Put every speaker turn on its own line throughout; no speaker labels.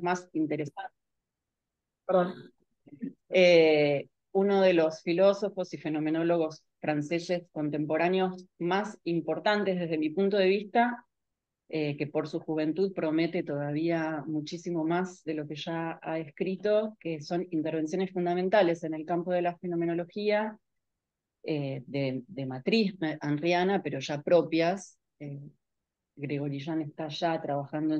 más interesantes.
Perdón.
Uno de los filósofos y fenomenólogos franceses contemporáneos más importantes desde mi punto de vista, que por su juventud promete todavía muchísimo más de lo que ya ha escrito, que son intervenciones fundamentales en el campo de la fenomenología, de matriz henriana, pero ya propias. Gregory Jean está ya trabajando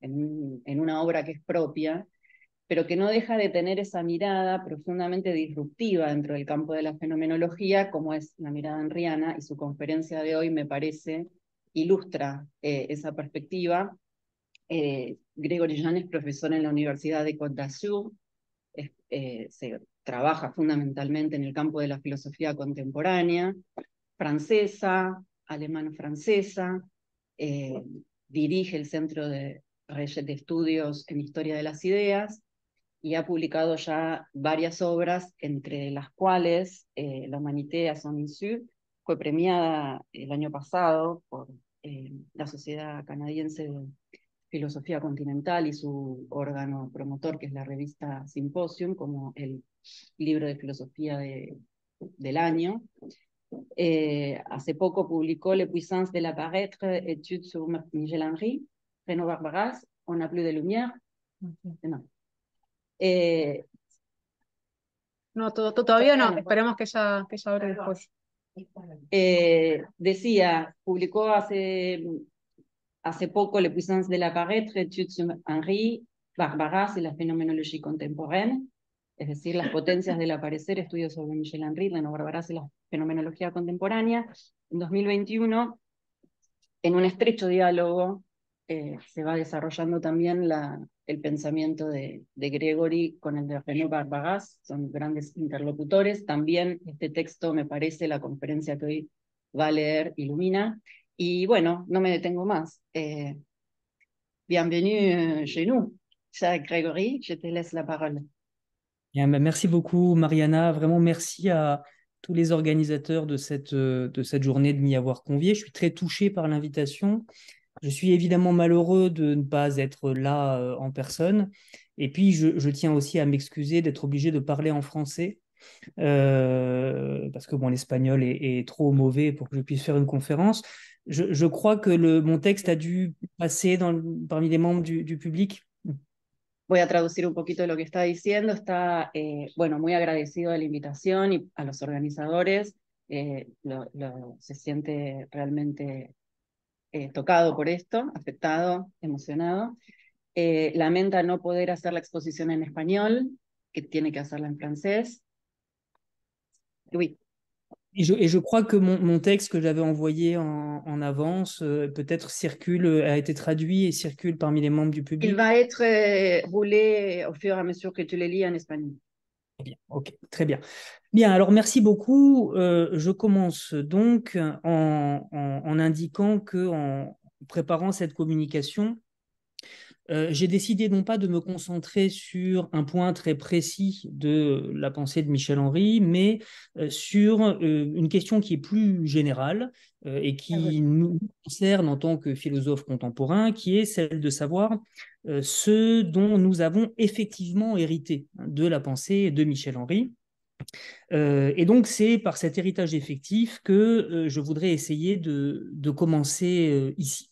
en una obra que es propia, pero que no deja de tener esa mirada profundamente disruptiva dentro del campo de la fenomenología, como es la mirada henriana, y su conferencia de hoy me parece ilustra esa perspectiva. Gregory Jean es profesor en la Universidad de Côte d'Azur, se trabaja fundamentalmente en el campo de la filosofía contemporánea, francesa, alemano-francesa, eh, dirige el Centro de Estudios en Historia de las Ideas, y ha publicado ya varias obras, entre las cuales La Humanité à son issue fue premiada el año pasado por la Sociedad Canadiense de Filosofía Continental y su órgano promotor, que es la revista Symposium, como el libro de filosofía del año. Hace poco publicó Les puissances de l'apparaître, études sur Michel Henry, Renaud Barbaras, On n'a plus de lumière. No.
No, todavía no, esperemos que ya abre después.
Decía, publicó hace poco Les puissances de l'apparaître, études sur Henry, Barbaras y la phénoménologie contemporaine, es decir, las potencias del aparecer, estudios sobre Michel Henry, Renaud Barbaras y la fenomenología contemporánea. En 2021, en un estrecho diálogo, se va desarrollando también el pensamiento de Gregory con el de Renaud Barbaras, son grandes interlocutores. También este texto, me parece, la conferencia que hoy va a leer ilumina. Y bueno, no me detengo más. Bienvenue chez nous, cher Gregory, je te laisse la parole.
Bien, ben, merci beaucoup, Mariana. Vraiment, merci à tous les organisateurs de cette journée de m'y avoir convié. Je suis très touché par l'invitation. Je suis évidemment malheureux de ne pas être là en personne. Et puis, je tiens aussi à m'excuser d'être obligé de parler en français parce que bon, l'espagnol est trop mauvais pour que je puisse faire une conférence. Je crois que mon texte a dû passer parmi les membres du public.
Voy a traducir un poquito de lo que está diciendo. Está, bueno, muy agradecido de la invitación y a los organizadores. Se siente realmente tocado por esto, afectado, emocionado. Lamenta no poder hacer la exposición en español, que tiene que hacerla en francés. Oui.
Et je crois que mon texte que j'avais envoyé en avance, peut-être a été traduit et circule parmi les membres du public.
Il va être roulé au fur et à mesure que tu le lis en espagnol.
Bien, ok, très bien. Bien, alors merci beaucoup. Je commence donc en indiquant qu'en préparant cette communication, j'ai décidé non pas de me concentrer sur un point très précis de la pensée de Michel Henry, mais sur une question qui est plus générale et qui nous concerne en tant que philosophes contemporains, qui est celle de savoir ce dont nous avons effectivement hérité de la pensée de Michel Henry. Et donc, c'est par cet héritage effectif que je voudrais essayer de commencer ici.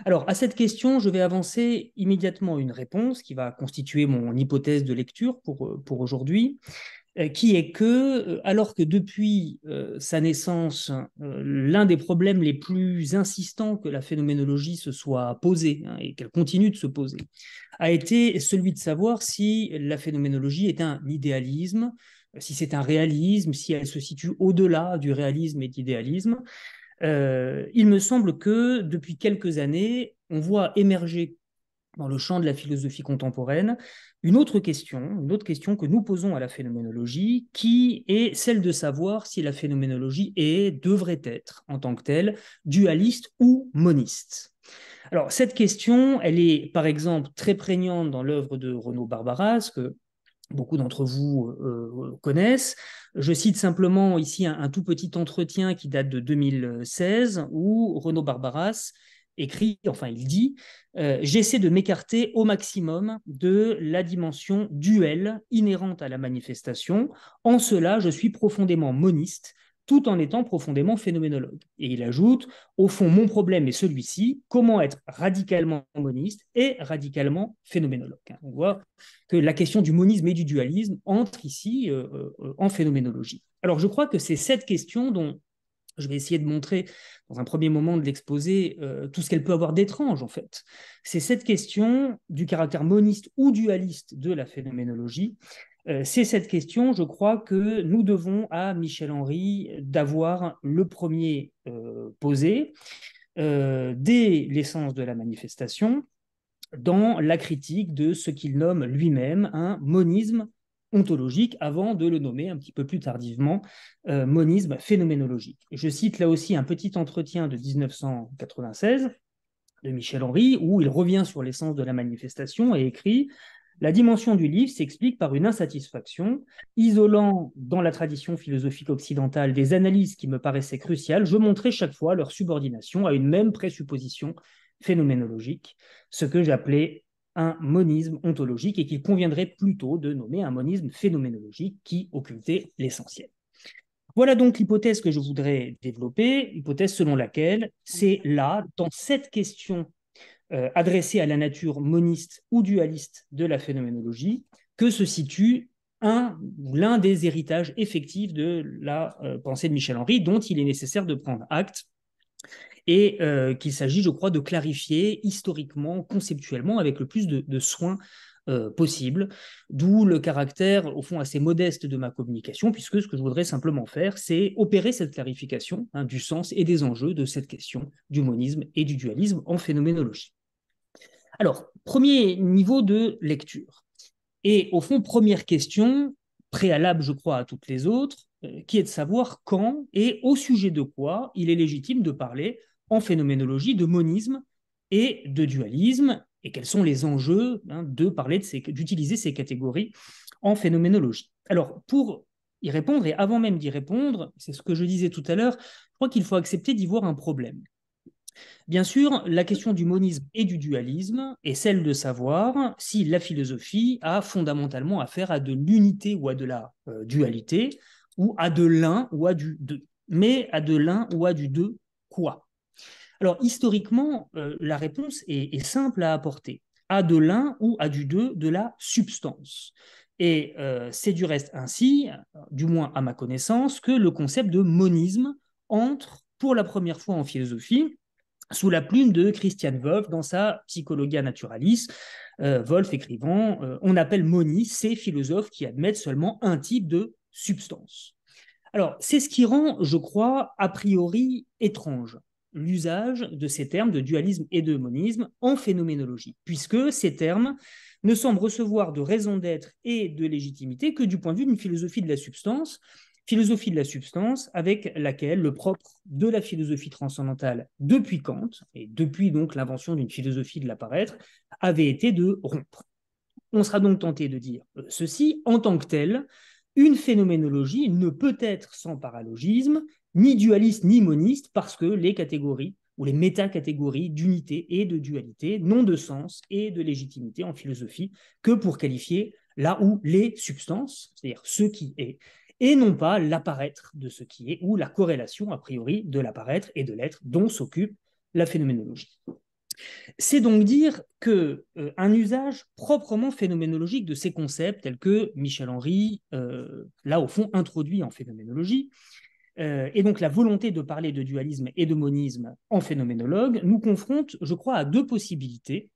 Alors, à cette question, je vais avancer immédiatement une réponse qui va constituer mon hypothèse de lecture pour aujourd'hui, qui est que, alors que depuis sa naissance, l'un des problèmes les plus insistants que la phénoménologie se soit posé, hein, et qu'elle continue de se poser, a été celui de savoir si la phénoménologie est un idéalisme, si c'est un réalisme, si elle se situe au-delà du réalisme et de l'idéalisme. Il me semble que depuis quelques années, on voit émerger dans le champ de la philosophie contemporaine une autre question que nous posons à la phénoménologie, qui est celle de savoir si la phénoménologie devrait être, en tant que telle, dualiste ou moniste. Alors, cette question, elle est, par exemple, très prégnante dans l'œuvre de Renaud Barbaras, que beaucoup d'entre vous connaissent. Je cite simplement ici un tout petit entretien qui date de 2016 où Renaud Barbaras écrit, enfin il dit, j'essaie de m'écarter au maximum de la dimension duelle inhérente à la manifestation. En cela, je suis profondément moniste, tout en étant profondément phénoménologue. Et il ajoute, au fond, mon problème est celui-ci, comment être radicalement moniste et radicalement phénoménologue. On voit que la question du monisme et du dualisme entre ici en phénoménologie. Alors je crois que c'est cette question dont je vais essayer de montrer dans un premier moment de l'exposé tout ce qu'elle peut avoir d'étrange en fait. C'est cette question du caractère moniste ou dualiste de la phénoménologie. C'est cette question, je crois, que nous devons à Michel Henry d'avoir le premier posé dès l'essence de la manifestation dans la critique de ce qu'il nomme lui-même un monisme ontologique avant de le nommer un petit peu plus tardivement monisme phénoménologique. Je cite là aussi un petit entretien de 1996 de Michel Henry où il revient sur l'essence de la manifestation et écrit « La dimension du livre s'explique par une insatisfaction. Isolant dans la tradition philosophique occidentale des analyses qui me paraissaient cruciales, je montrais chaque fois leur subordination à une même présupposition phénoménologique, ce que j'appelais un monisme ontologique et qu'il conviendrait plutôt de nommer un monisme phénoménologique qui occultait l'essentiel. » Voilà donc l'hypothèse que je voudrais développer, hypothèse selon laquelle c'est là, dans cette question adressée à la nature moniste ou dualiste de la phénoménologie, que se situe l'un des héritages effectifs de la pensée de Michel Henry, dont il est nécessaire de prendre acte et qu'il s'agit, je crois, de clarifier historiquement, conceptuellement, avec le plus de soin possible, d'où le caractère, au fond, assez modeste de ma communication, puisque ce que je voudrais simplement faire, c'est opérer cette clarification du sens et des enjeux de cette question du monisme et du dualisme en phénoménologie. Alors, premier niveau de lecture. Et au fond, première question, préalable, je crois, à toutes les autres, qui est de savoir quand et au sujet de quoi il est légitime de parler en phénoménologie de monisme et de dualisme, et quels sont les enjeux de parler d'utiliser ces catégories en phénoménologie. Alors, pour y répondre, et avant même d'y répondre, c'est ce que je disais tout à l'heure, je crois qu'il faut accepter d'y voir un problème. Bien sûr, la question du monisme et du dualisme est celle de savoir si la philosophie a fondamentalement affaire à de l'unité ou à de la dualité, ou à de l'un ou à du deux. Mais à de l'un ou à du deux, quoi? Alors, historiquement, la réponse est simple à apporter. À de l'un ou à du deux, de la substance. Et c'est du reste ainsi, du moins à ma connaissance, que le concept de monisme entre pour la première fois en philosophie sous la plume de Christian Wolff dans sa Psychologia Naturalis. Wolff écrivant on appelle monistes ces philosophes qui admettent seulement un type de substance. Alors, c'est ce qui rend, je crois, a priori étrange l'usage de ces termes de dualisme et de monisme en phénoménologie, puisque ces termes ne semblent recevoir de raison d'être et de légitimité que du point de vue d'une philosophie de la substance avec laquelle le propre de la philosophie transcendantale depuis Kant, et depuis donc l'invention d'une philosophie de l'apparaître, avait été de rompre. On sera donc tenté de dire ceci, en tant que tel, une phénoménologie ne peut être sans paralogisme, ni dualiste ni moniste, parce que les catégories ou les métacatégories d'unité et de dualité n'ont de sens et de légitimité en philosophie que pour qualifier là où les substances, c'est-à-dire ce qui est, et non pas l'apparaître de ce qui est, ou la corrélation a priori de l'apparaître et de l'être dont s'occupe la phénoménologie. C'est donc dire qu'un usage proprement phénoménologique de ces concepts tels que Michel Henry l'a au fond introduit en phénoménologie, et donc la volonté de parler de dualisme et de monisme en phénoménologue nous confronte, je crois, à deux possibilités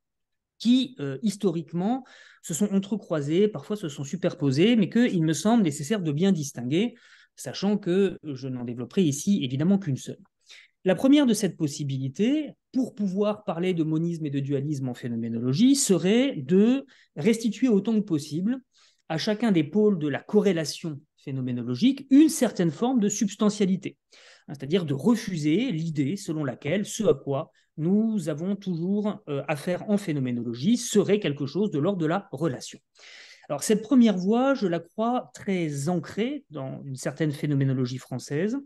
qui, historiquement, se sont entrecroisées, parfois se sont superposées, mais qu'il me semble nécessaire de bien distinguer, sachant que je n'en développerai ici évidemment qu'une seule. La première de cette possibilité, pour pouvoir parler de monisme et de dualisme en phénoménologie, serait de restituer autant que possible à chacun des pôles de la corrélation phénoménologique une certaine forme de substantialité, c'est-à-dire de refuser l'idée selon laquelle ce à quoi nous avons toujours affaire en phénoménologie serait quelque chose de l'ordre de la relation. Alors cette première voie, je la crois très ancrée dans une certaine phénoménologie française,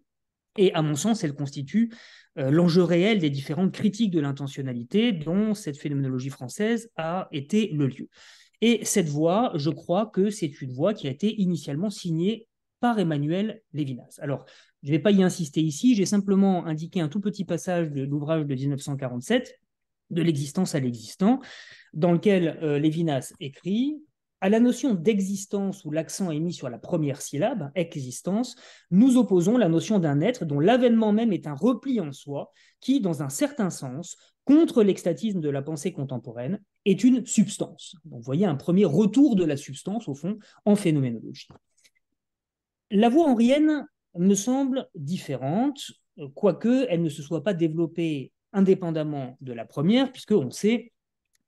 Et à mon sens, elle constitue l'enjeu réel des différentes critiques de l'intentionnalité dont cette phénoménologie française a été le lieu. Et cette voie, je crois que c'est une voie qui a été initialement signée par Emmanuel Lévinas. Alors, je ne vais pas y insister ici, j'ai simplement indiqué un tout petit passage de l'ouvrage de 1947, de l'existence à l'existant, dans lequel Lévinas écrit « À la notion d'existence où l'accent est mis sur la première syllabe, existence, nous opposons la notion d'un être dont l'avènement même est un repli en soi, qui, dans un certain sens, contre l'extatisme de la pensée contemporaine, est une substance. » Donc, vous voyez un premier retour de la substance, au fond, en phénoménologie. La voie henrienne me semble différente, quoique elle ne se soit pas développée indépendamment de la première, puisqu'on sait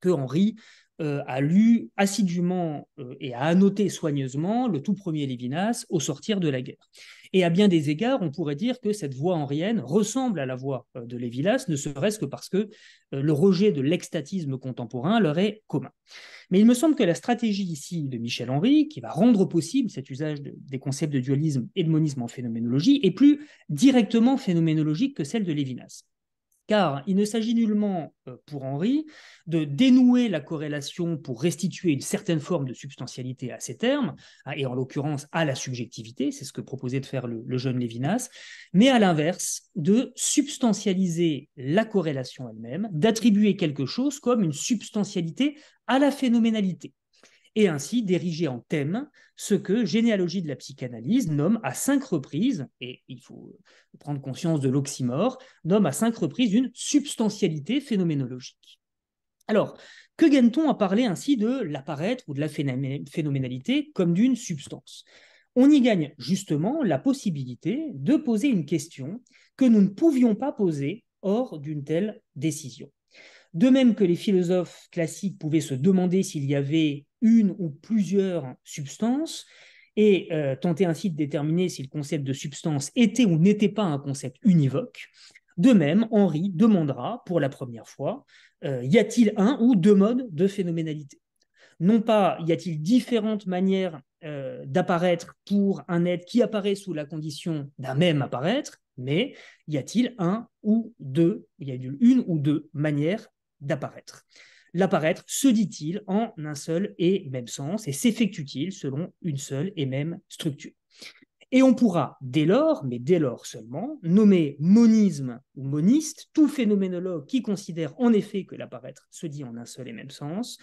que Henri a lu assidûment et a annoté soigneusement le tout premier Lévinas au sortir de la guerre. Et à bien des égards, on pourrait dire que cette voie henrienne ressemble à la voie de Lévinas, ne serait-ce que parce que le rejet de l'extatisme contemporain leur est commun. Mais il me semble que la stratégie ici de Michel Henry, qui va rendre possible cet usage des concepts de dualisme et de monisme en phénoménologie, est plus directement phénoménologique que celle de Lévinas. Car il ne s'agit nullement pour Henry de dénouer la corrélation pour restituer une certaine forme de substantialité à ces termes, et en l'occurrence à la subjectivité, c'est ce que proposait de faire le jeune Lévinas, mais à l'inverse, de substantialiser la corrélation elle-même, d'attribuer quelque chose comme une substantialité à la phénoménalité, et ainsi d'ériger en thème ce que Généalogie de la psychanalyse nomme à 5 reprises, et il faut prendre conscience de l'oxymore, nomme à 5 reprises une substantialité phénoménologique. Alors, que gagne-t-on à parler ainsi de l'apparaître ou de la phénoménalité comme d'une substance ? On y gagne justement la possibilité de poser une question que nous ne pouvions pas poser hors d'une telle décision. De même que les philosophes classiques pouvaient se demander s'il y avait une ou plusieurs substances et tenter ainsi de déterminer si le concept de substance était ou n'était pas un concept univoque, de même, Henry demandera pour la première fois y a-t-il un ou deux modes de phénoménalité ? Non pas y a-t-il différentes manières d'apparaître pour un être qui apparaît sous la condition d'un même apparaître, mais y a-t-il un ou deux, il y a une ou deux manières d'apparaître. L'apparaître se dit-il en un seul et même sens et s'effectue-t-il selon une seule et même structure. Et on pourra dès lors, mais dès lors seulement, nommer monisme ou moniste tout phénoménologue qui considère en effet que l'apparaître se dit en un seul et même sens,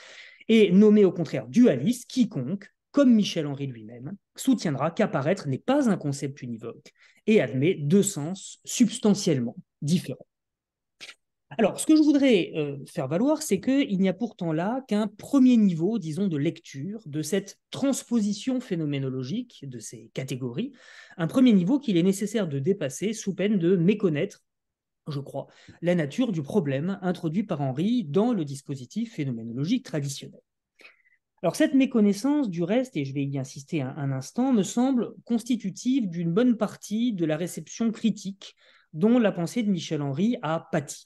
et nommer au contraire dualiste quiconque, comme Michel Henry lui-même, soutiendra qu'apparaître n'est pas un concept univoque et admet deux sens substantiellement différents. Alors, ce que je voudrais faire valoir, c'est qu'il n'y a pourtant là qu'un premier niveau, disons, de lecture de cette transposition phénoménologique de ces catégories, un premier niveau qu'il est nécessaire de dépasser sous peine de méconnaître, je crois, la nature du problème introduit par Henry dans le dispositif phénoménologique traditionnel. Alors, cette méconnaissance, du reste, et je vais y insister un instant, me semble constitutive d'une bonne partie de la réception critique dont la pensée de Michel Henry a pâti.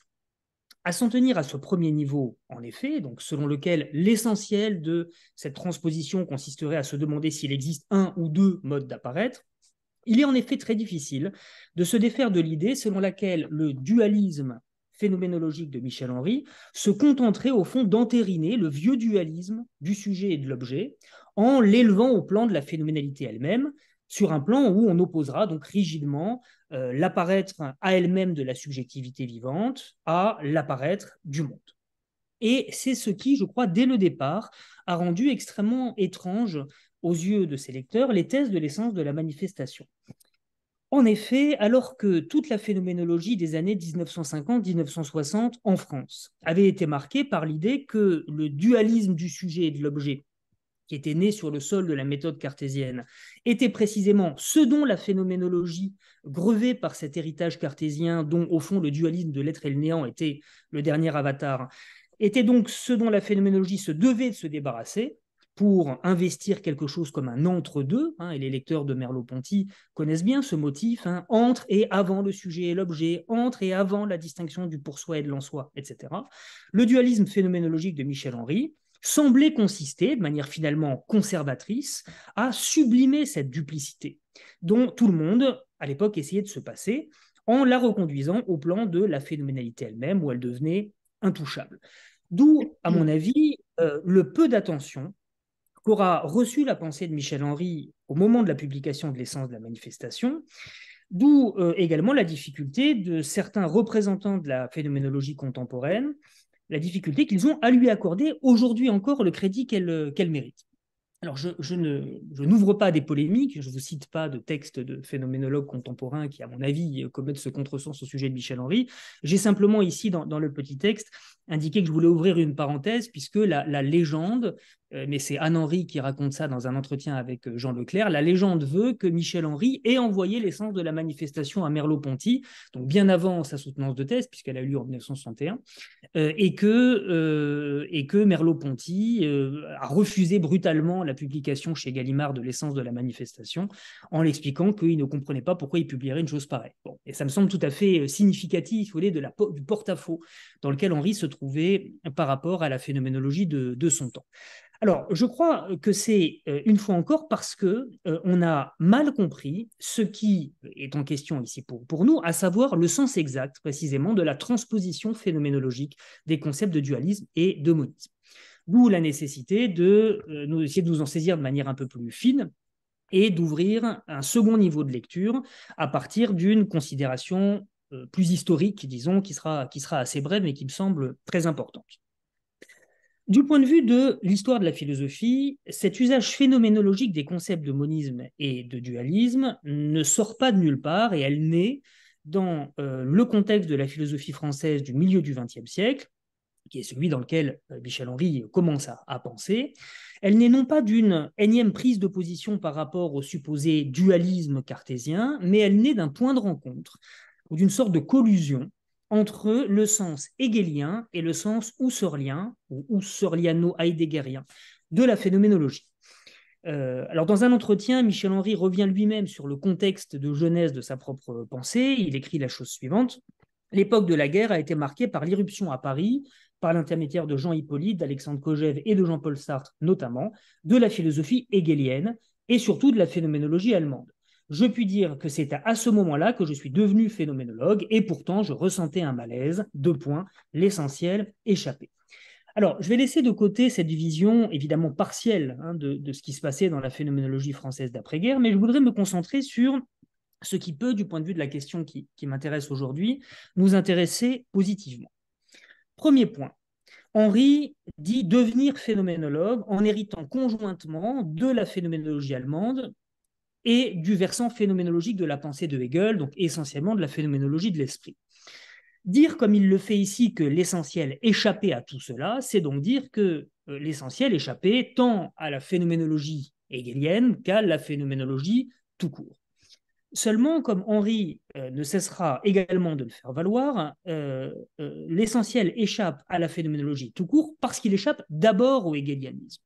À s'en tenir à ce premier niveau, en effet, donc selon lequel l'essentiel de cette transposition consisterait à se demander s'il existe un ou deux modes d'apparaître, il est en effet très difficile de se défaire de l'idée selon laquelle le dualisme phénoménologique de Michel Henry se contenterait au fond d'entériner le vieux dualisme du sujet et de l'objet en l'élevant au plan de la phénoménalité elle-même, sur un plan où on opposera donc rigidement l'apparaître à elle-même de la subjectivité vivante à l'apparaître du monde. Et c'est ce qui, je crois, dès le départ, a rendu extrêmement étrange aux yeux de ses lecteurs les thèses de l'essence de la manifestation. En effet, alors que toute la phénoménologie des années 1950-1960 en France avait été marquée par l'idée que le dualisme du sujet et de l'objet, qui était né sur le sol de la méthode cartésienne, était précisément ce dont la phénoménologie, grevée par cet héritage cartésien, dont au fond le dualisme de l'être et le néant était le dernier avatar, était donc ce dont la phénoménologie se devait de se débarrasser pour investir quelque chose comme un entre-deux, et les lecteurs de Merleau-Ponty connaissent bien ce motif, entre et avant le sujet et l'objet, entre et avant la distinction du pour-soi et de l'en-soi, etc. Le dualisme phénoménologique de Michel Henry semblait consister, de manière finalement conservatrice, à sublimer cette duplicité dont tout le monde, à l'époque, essayait de se passer, en la reconduisant au plan de la phénoménalité elle-même, où elle devenait intouchable. D'où, à mon avis, le peu d'attention qu'aura reçu la pensée de Michel Henry au moment de la publication de l'essence de la manifestation, d'où également la difficulté de certains représentants de la phénoménologie contemporaine, la difficulté qu'ils ont à lui accorder aujourd'hui encore le crédit qu'elle mérite. Alors, je n'ouvre pas des polémiques, je ne vous cite pas de textes de phénoménologues contemporains qui, à mon avis, commettent ce contresens au sujet de Michel Henry. J'ai simplement ici, dans le petit texte, indiqué que je voulais ouvrir une parenthèse, puisque la légende, mais c'est Anne Henry qui raconte ça dans un entretien avec Jean Leclerc, la légende veut que Michel Henry ait envoyé l'essence de la manifestation à Merleau-Ponty, donc bien avant sa soutenance de thèse, puisqu'elle a eu lieu en 1961, et que Merleau-Ponty a refusé brutalement la publication chez Gallimard de l'essence de la manifestation en l'expliquant qu'il ne comprenait pas pourquoi il publierait une chose pareille. Bon, et ça me semble tout à fait significatif du porte-à-faux dans lequel Henry se trouvait par rapport à la phénoménologie de son temps. Alors, je crois que c'est, une fois encore, parce qu'on a mal compris ce qui est en question ici pour nous, à savoir le sens exact, précisément, de la transposition phénoménologique des concepts de dualisme et de monisme. D'où la nécessité essayer de nous en saisir de manière un peu plus fine et d'ouvrir un second niveau de lecture à partir d'une considération plus historique, disons, qui sera assez brève, mais qui me semble très importante. Du point de vue de l'histoire de la philosophie, cet usage phénoménologique des concepts de monisme et de dualisme ne sort pas de nulle part et elle naît dans le contexte de la philosophie française du milieu du XXe siècle, qui est celui dans lequel Michel Henry commence à penser. Elle n'est non pas d'une énième prise de position par rapport au supposé dualisme cartésien, mais elle naît d'un point de rencontre ou d'une sorte de collusion entre le sens hegelien et le sens husserlien ou husserliano-heideggerien de la phénoménologie. Alors, dans un entretien, Michel Henry revient lui-même sur le contexte de genèse de sa propre pensée. Il écrit la chose suivante: l'époque de la guerre a été marquée par l'irruption à Paris, par l'intermédiaire de Jean Hippolyte, d'Alexandre Kojève et de Jean-Paul Sartre notamment, de la philosophie hegelienne et surtout de la phénoménologie allemande. Je puis dire que c'est à ce moment-là que je suis devenu phénoménologue et pourtant je ressentais un malaise, l'essentiel échappé. Alors, je vais laisser de côté cette vision évidemment partielle de ce qui se passait dans la phénoménologie française d'après-guerre, mais je voudrais me concentrer sur ce qui peut, du point de vue de la question qui m'intéresse aujourd'hui, nous intéresser positivement. Premier point, Henry dit devenir phénoménologue en héritant conjointement de la phénoménologie allemande et du versant phénoménologique de la pensée de Hegel, donc essentiellement de la phénoménologie de l'esprit. Dire, comme il le fait ici, que l'essentiel échappait à tout cela, c'est donc dire que l'essentiel échappait tant à la phénoménologie hegelienne qu'à la phénoménologie tout court. Seulement, comme Henry ne cessera également de le faire valoir, l'essentiel échappe à la phénoménologie tout court parce qu'il échappe d'abord au hegelianisme.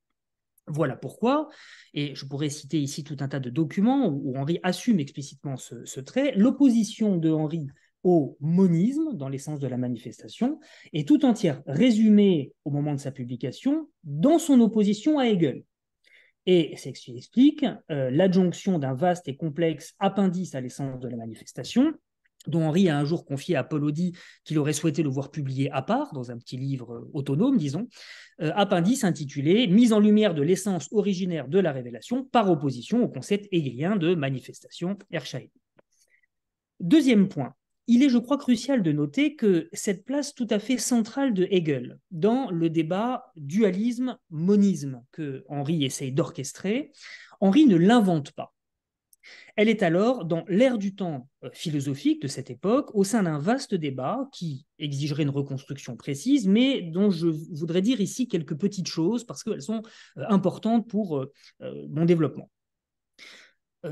Voilà pourquoi, et je pourrais citer ici tout un tas de documents où Henry assume explicitement ce trait, l'opposition de Henry au monisme, dans l'essence de la manifestation, est tout entière résumée au moment de sa publication dans son opposition à Hegel. Et c'est ce qui explique l'adjonction d'un vaste et complexe appendice à l'essence de la manifestation, dont Henry a un jour confié à Paul Audy qu'il aurait souhaité le voir publié à part, dans un petit livre autonome, disons, appendice intitulé « Mise en lumière de l'essence originaire de la révélation par opposition au concept hegelien de manifestation Erscheinung ». Deuxième point, il est, je crois, crucial de noter que cette place tout à fait centrale de Hegel dans le débat dualisme-monisme que Henry essaye d'orchestrer, Henry ne l'invente pas. Elle est alors dans l'ère du temps philosophique de cette époque, au sein d'un vaste débat qui exigerait une reconstruction précise, mais dont je voudrais dire ici quelques petites choses parce qu'elles sont importantes pour mon développement.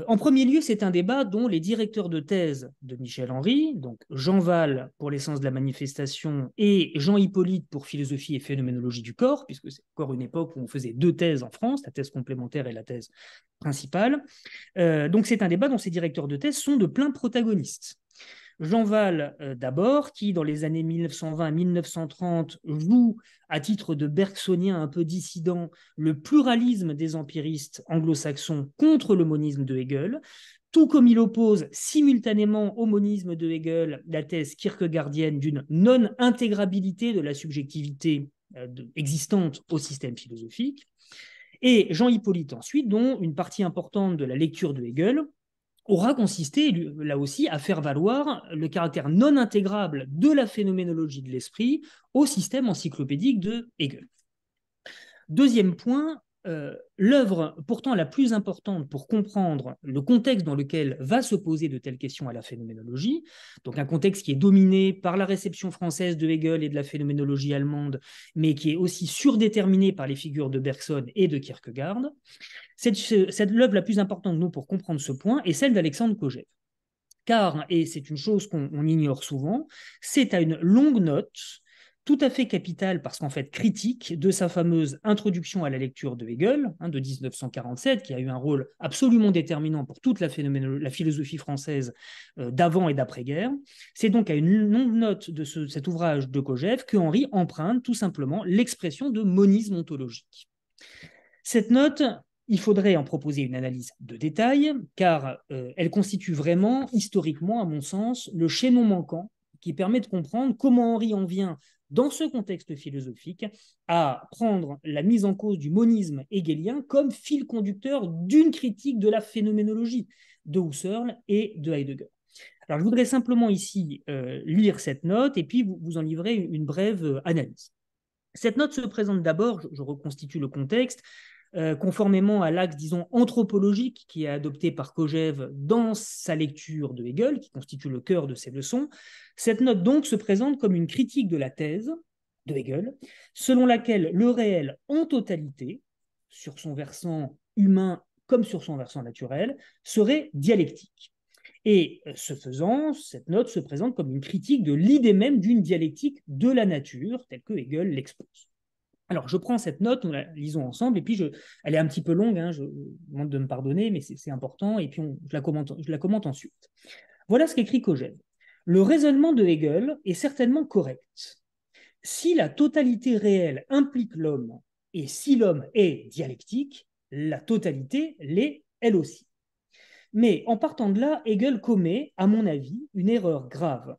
En premier lieu, c'est un débat dont les directeurs de thèse de Michel Henry, donc Jean Val pour l'essence de la manifestation et Jean Hippolyte pour philosophie et phénoménologie du corps, puisque c'est encore une époque où on faisait deux thèses en France, la thèse complémentaire et la thèse principale. Donc c'est un débat dont ces directeurs de thèse sont de pleins protagonistes. Jean Wahl, d'abord, qui, dans les années 1920-1930, joue, à titre de bergsonien un peu dissident, le pluralisme des empiristes anglo-saxons contre le monisme de Hegel, tout comme il oppose simultanément au monisme de Hegel la thèse kierkegaardienne d'une non-intégrabilité de la subjectivité existante au système philosophique. Et Jean Hippolyte ensuite, dont une partie importante de la lecture de Hegel aura consisté, là aussi, à faire valoir le caractère non intégrable de la phénoménologie de l'esprit au système encyclopédique de Hegel. Deuxième point, l'œuvre pourtant la plus importante pour comprendre le contexte dans lequel va se poser de telles questions à la phénoménologie, donc un contexte qui est dominé par la réception française de Hegel et de la phénoménologie allemande, mais qui est aussi surdéterminé par les figures de Bergson et de Kierkegaard, l'œuvre la plus importante, nous, pour comprendre ce point, est celle d'Alexandre Kojève. Car, et c'est une chose qu'on ignore souvent, c'est à une longue note tout à fait capitale, parce qu'en fait critique, de sa fameuse introduction à la lecture de Hegel, de 1947, qui a eu un rôle absolument déterminant pour toute la philosophie française d'avant et d'après-guerre. C'est donc à une longue note de cet ouvrage de Kojève que Henri emprunte tout simplement l'expression de monisme ontologique. Cette note, il faudrait en proposer une analyse de détail, car elle constitue vraiment, historiquement, à mon sens, le chaînon manquant qui permet de comprendre comment Henri en vient, dans ce contexte philosophique, à prendre la mise en cause du monisme hegelien comme fil conducteur d'une critique de la phénoménologie de Husserl et de Heidegger. Alors, je voudrais simplement ici lire cette note et puis vous en livrer une brève analyse. Cette note se présente d'abord, je reconstitue le contexte, conformément à l'axe, disons, anthropologique qui est adopté par Kojève dans sa lecture de Hegel, qui constitue le cœur de ses leçons. Cette note donc se présente comme une critique de la thèse de Hegel, selon laquelle le réel en totalité, sur son versant humain comme sur son versant naturel, serait dialectique. Et ce faisant, cette note se présente comme une critique de l'idée même d'une dialectique de la nature, telle que Hegel l'expose. Alors, je prends cette note, nous la lisons ensemble, et puis elle est un petit peu longue, je vous demande de me pardonner, mais c'est important, et puis je la commente ensuite. Voilà ce qu'écrit Kojève. Le raisonnement de Hegel est certainement correct. Si la totalité réelle implique l'homme, et si l'homme est dialectique, la totalité l'est elle aussi. Mais en partant de là, Hegel commet, à mon avis, une erreur grave.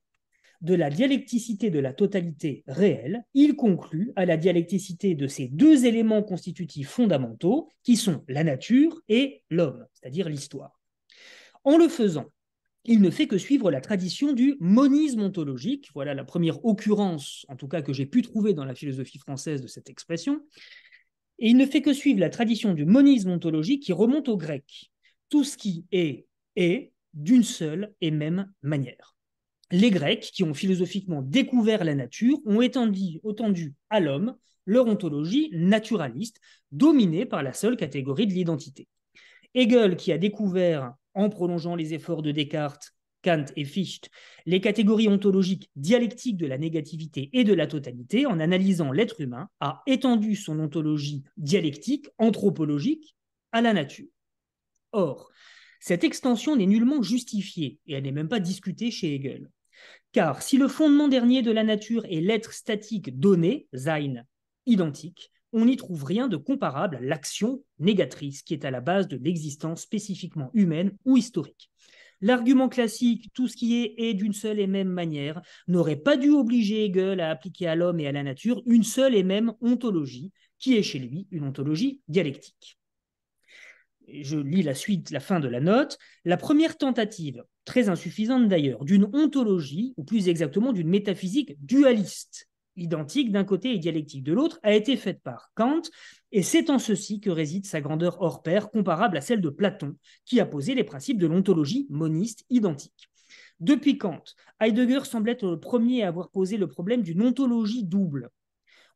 De la dialecticité de la totalité réelle, il conclut à la dialecticité de ces deux éléments constitutifs fondamentaux qui sont la nature et l'homme, c'est-à-dire l'histoire. En le faisant, il ne fait que suivre la tradition du monisme ontologique, voilà la première occurrence, en tout cas que j'ai pu trouver dans la philosophie française de cette expression, et il ne fait que suivre la tradition du monisme ontologique qui remonte au grec. Tout ce qui est d'une seule et même manière. Les Grecs, qui ont philosophiquement découvert la nature, ont étendu à l'homme leur ontologie naturaliste, dominée par la seule catégorie de l'identité. Hegel, qui a découvert, en prolongeant les efforts de Descartes, Kant et Fichte, les catégories ontologiques dialectiques de la négativité et de la totalité, en analysant l'être humain, a étendu son ontologie dialectique, anthropologique, à la nature. Or, cette extension n'est nullement justifiée, et elle n'est même pas discutée chez Hegel. Car si le fondement dernier de la nature est l'être statique donné, sein, identique, on n'y trouve rien de comparable à l'action négatrice qui est à la base de l'existence spécifiquement humaine ou historique. L'argument classique, tout ce qui est d'une seule et même manière, n'aurait pas dû obliger Hegel à appliquer à l'homme et à la nature une seule et même ontologie, qui est chez lui une ontologie dialectique. Je lis la fin de la note. La première tentative, très insuffisante d'ailleurs, d'une ontologie, ou plus exactement d'une métaphysique dualiste, identique d'un côté et dialectique de l'autre, a été faite par Kant, et c'est en ceci que réside sa grandeur hors pair, comparable à celle de Platon, qui a posé les principes de l'ontologie moniste identique. Depuis Kant, Heidegger semble être le premier à avoir posé le problème d'une ontologie double.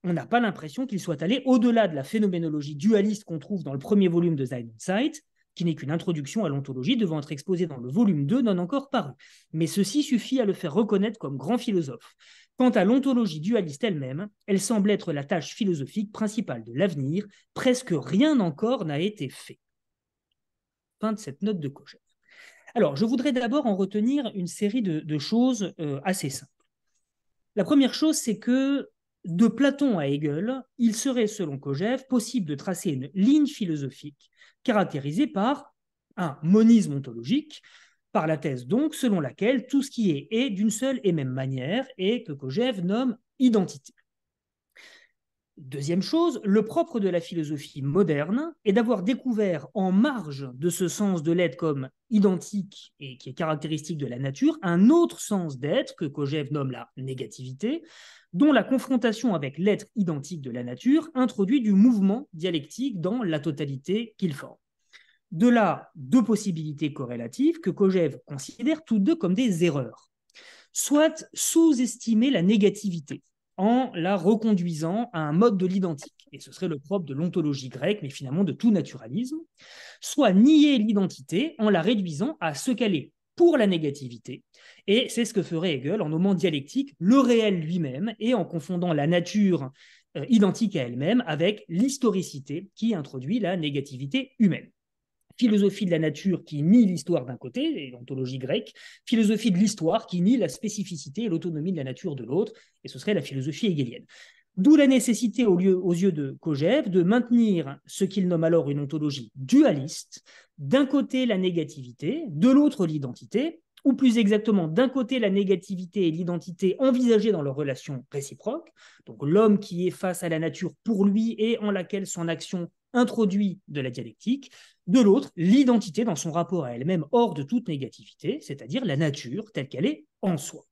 On n'a pas l'impression qu'il soit allé au-delà de la phénoménologie dualiste qu'on trouve dans le premier volume de Sein und Zeit, qui n'est qu'une introduction à l'ontologie devant être exposée dans le volume 2 non encore paru. Mais ceci suffit à le faire reconnaître comme grand philosophe. Quant à l'ontologie dualiste elle-même, elle semble être la tâche philosophique principale de l'avenir. Presque rien encore n'a été fait. Fin de cette note de Kojève. Alors, je voudrais d'abord en retenir une série de choses assez simples. La première chose, c'est que de Platon à Hegel, il serait, selon Kojève, possible de tracer une ligne philosophique caractérisée par un monisme ontologique, par la thèse donc selon laquelle tout ce qui est d'une seule et même manière et que Kojève nomme identité. Deuxième chose, le propre de la philosophie moderne est d'avoir découvert en marge de ce sens de l'être comme identique et qui est caractéristique de la nature, un autre sens d'être que Kojève nomme la négativité, dont la confrontation avec l'être identique de la nature introduit du mouvement dialectique dans la totalité qu'il forme. De là, deux possibilités corrélatives que Kojève considère toutes deux comme des erreurs. Soit sous-estimer la négativité, en la reconduisant à un mode de l'identique, et ce serait le propre de l'ontologie grecque, mais finalement de tout naturalisme, soit nier l'identité en la réduisant à ce qu'elle est pour la négativité, et c'est ce que ferait Hegel en nommant dialectique le réel lui-même, et en confondant la nature identique à elle-même avec l'historicité qui introduit la négativité humaine. Philosophie de la nature qui nie l'histoire d'un côté, et l'ontologie grecque, philosophie de l'histoire qui nie la spécificité et l'autonomie de la nature de l'autre, et ce serait la philosophie hegelienne. D'où la nécessité, aux yeux de Kojève, de maintenir ce qu'il nomme alors une ontologie dualiste, d'un côté la négativité, de l'autre l'identité, ou plus exactement d'un côté la négativité et l'identité envisagées dans leur relation réciproque, donc l'homme qui est face à la nature pour lui et en laquelle son action introduit de la dialectique, de l'autre, l'identité dans son rapport à elle-même hors de toute négativité, c'est-à-dire la nature telle qu'elle est en soi.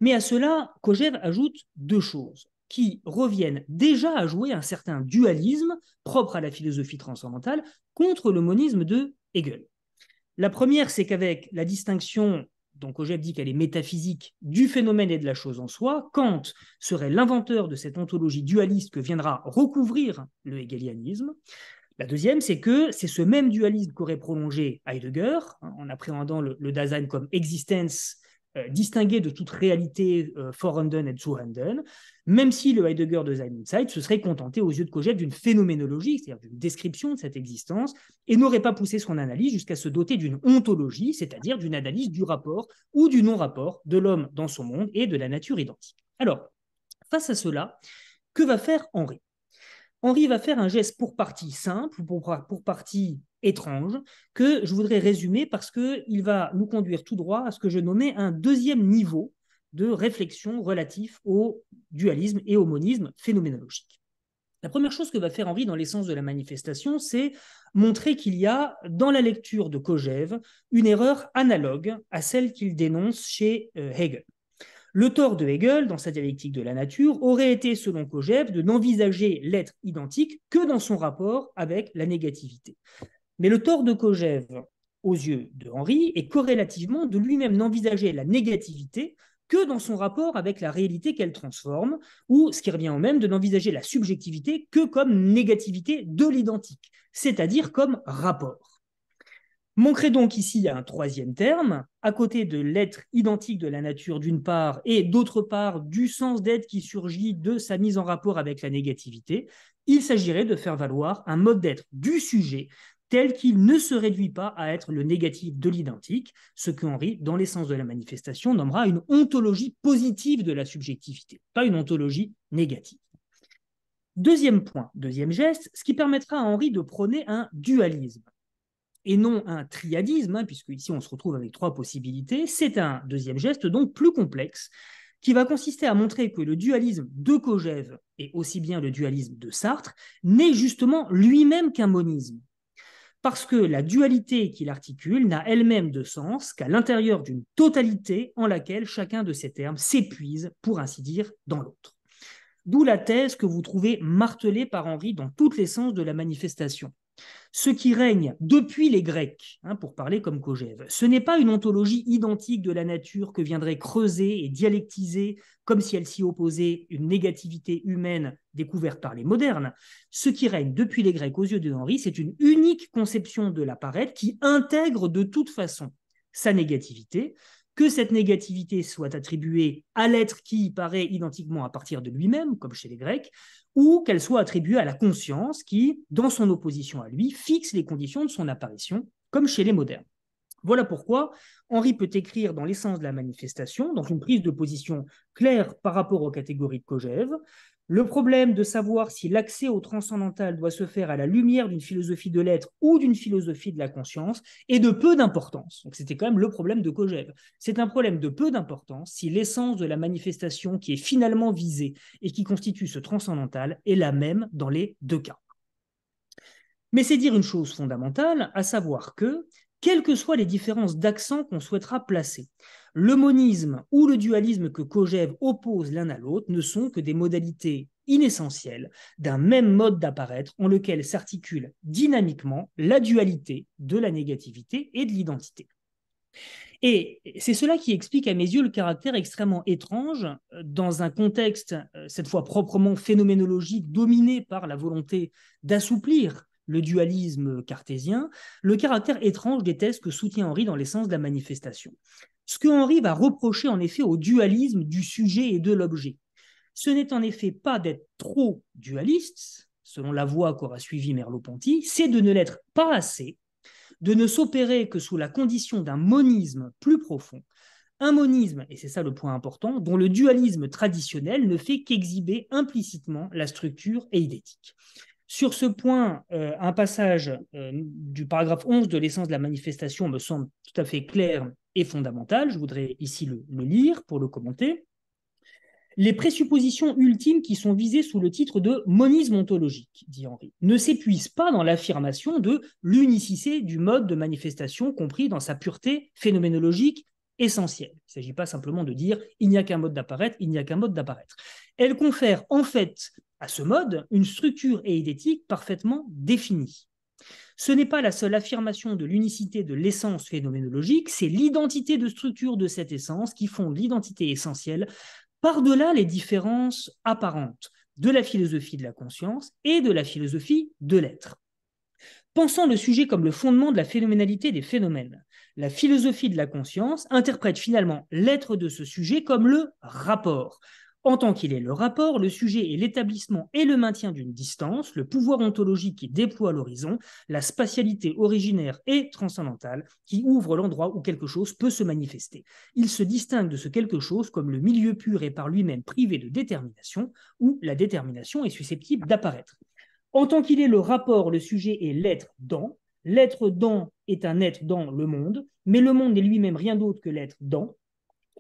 Mais à cela, Kojève ajoute deux choses qui reviennent déjà à jouer un certain dualisme propre à la philosophie transcendantale contre le monisme de Hegel. La première, c'est qu'avec la distinction, dont Kojève dit qu'elle est métaphysique, du phénomène et de la chose en soi, Kant serait l'inventeur de cette ontologie dualiste que viendra recouvrir le hegelianisme. La deuxième, c'est que c'est ce même dualisme qu'aurait prolongé Heidegger, en appréhendant le Dasein comme existence distinguée de toute réalité vorhanden et zuhanden, même si le Heidegger de Sein und Zeit se serait contenté aux yeux de Kojève d'une phénoménologie, c'est-à-dire d'une description de cette existence, et n'aurait pas poussé son analyse jusqu'à se doter d'une ontologie, c'est-à-dire d'une analyse du rapport ou du non-rapport de l'homme dans son monde et de la nature identique. Alors, face à cela, que va faire Henri ? Henri va faire un geste pour partie simple, pour partie étrange, que je voudrais résumer parce qu'il va nous conduire tout droit à ce que je nommais un deuxième niveau de réflexion relatif au dualisme et au monisme phénoménologique. La première chose que va faire Henri dans l'essence de la manifestation, c'est montrer qu'il y a dans la lecture de Kojève une erreur analogue à celle qu'il dénonce chez Hegel. Le tort de Hegel, dans sa dialectique de la nature, aurait été, selon Kojève, de n'envisager l'être identique que dans son rapport avec la négativité. Mais le tort de Kojève, aux yeux de Henri, est corrélativement de lui-même n'envisager la négativité que dans son rapport avec la réalité qu'elle transforme, ou, ce qui revient au même, de n'envisager la subjectivité que comme négativité de l'identique, c'est-à-dire comme rapport. Manquerait donc ici un troisième terme, à côté de l'être identique de la nature d'une part et d'autre part du sens d'être qui surgit de sa mise en rapport avec la négativité, il s'agirait de faire valoir un mode d'être du sujet tel qu'il ne se réduit pas à être le négatif de l'identique, ce que Henri, dans l'essence de la manifestation, nommera une ontologie positive de la subjectivité, pas une ontologie négative. Deuxième point, deuxième geste, ce qui permettra à Henri de prôner un dualisme et non un triadisme, puisque ici on se retrouve avec trois possibilités, c'est un deuxième geste donc plus complexe, qui va consister à montrer que le dualisme de Kojève, et aussi bien le dualisme de Sartre, n'est justement lui-même qu'un monisme. Parce que la dualité qu'il articule n'a elle-même de sens qu'à l'intérieur d'une totalité en laquelle chacun de ces termes s'épuise, pour ainsi dire, dans l'autre. D'où la thèse que vous trouvez martelée par Henri dans toute l'essence de la manifestation. Ce qui règne depuis les Grecs, pour parler comme Kojève, ce n'est pas une ontologie identique de la nature que viendrait creuser et dialectiser comme si elle s'y opposait une négativité humaine découverte par les modernes. Ce qui règne depuis les Grecs aux yeux de Henri, c'est une unique conception de l'apparaître qui intègre de toute façon sa négativité, que cette négativité soit attribuée à l'être qui paraît identiquement à partir de lui-même, comme chez les Grecs, ou qu'elle soit attribuée à la conscience qui, dans son opposition à lui, fixe les conditions de son apparition, comme chez les modernes. Voilà pourquoi Henri peut écrire dans l'essence de la manifestation, dans une prise de position claire par rapport aux catégories de Kojève, le problème de savoir si l'accès au transcendantal doit se faire à la lumière d'une philosophie de l'être ou d'une philosophie de la conscience est de peu d'importance. Donc c'était quand même le problème de Kojève. C'est un problème de peu d'importance si l'essence de la manifestation qui est finalement visée et qui constitue ce transcendantal est la même dans les deux cas. Mais c'est dire une chose fondamentale, à savoir que, quelles que soient les différences d'accent qu'on souhaitera placer, le monisme ou le dualisme que Kojève oppose l'un à l'autre ne sont que des modalités inessentielles d'un même mode d'apparaître en lequel s'articule dynamiquement la dualité de la négativité et de l'identité. Et c'est cela qui explique à mes yeux le caractère extrêmement étrange dans un contexte, cette fois proprement phénoménologique, dominé par la volonté d'assouplir le dualisme cartésien, le caractère étrange des thèses que soutient Henri dans l'essence de la manifestation. Ce que Henri va reprocher en effet au dualisme du sujet et de l'objet, ce n'est en effet pas d'être trop dualiste, selon la voie qu'aura suivi Merleau-Ponty, c'est de ne l'être pas assez, de ne s'opérer que sous la condition d'un monisme plus profond, un monisme, et c'est ça le point important, dont le dualisme traditionnel ne fait qu'exhiber implicitement la structure eidétique. Sur ce point, un passage du paragraphe 11 de l'essence de la manifestation me semble tout à fait clair et fondamental. Je voudrais ici le lire pour le commenter. Les présuppositions ultimes qui sont visées sous le titre de monisme ontologique, dit Henri, ne s'épuisent pas dans l'affirmation de l'unicité du mode de manifestation compris dans sa pureté phénoménologique essentielle. Il ne s'agit pas simplement de dire il n'y a qu'un mode d'apparaître, il n'y a qu'un mode d'apparaître. Elle confère en fait à ce mode une structure eidétique parfaitement définie. Ce n'est pas la seule affirmation de l'unicité de l'essence phénoménologique, c'est l'identité de structure de cette essence qui fonde l'identité essentielle par-delà les différences apparentes de la philosophie de la conscience et de la philosophie de l'être. Pensant le sujet comme le fondement de la phénoménalité des phénomènes, la philosophie de la conscience interprète finalement l'être de ce sujet comme le rapport. En tant qu'il est le rapport, le sujet est l'établissement et le maintien d'une distance, le pouvoir ontologique qui déploie l'horizon, la spatialité originaire et transcendantale qui ouvre l'endroit où quelque chose peut se manifester. Il se distingue de ce quelque chose comme le milieu pur et par lui-même privé de détermination, où la détermination est susceptible d'apparaître. En tant qu'il est le rapport, le sujet est l'être dans est un être dans le monde, mais le monde n'est lui-même rien d'autre que l'être dans.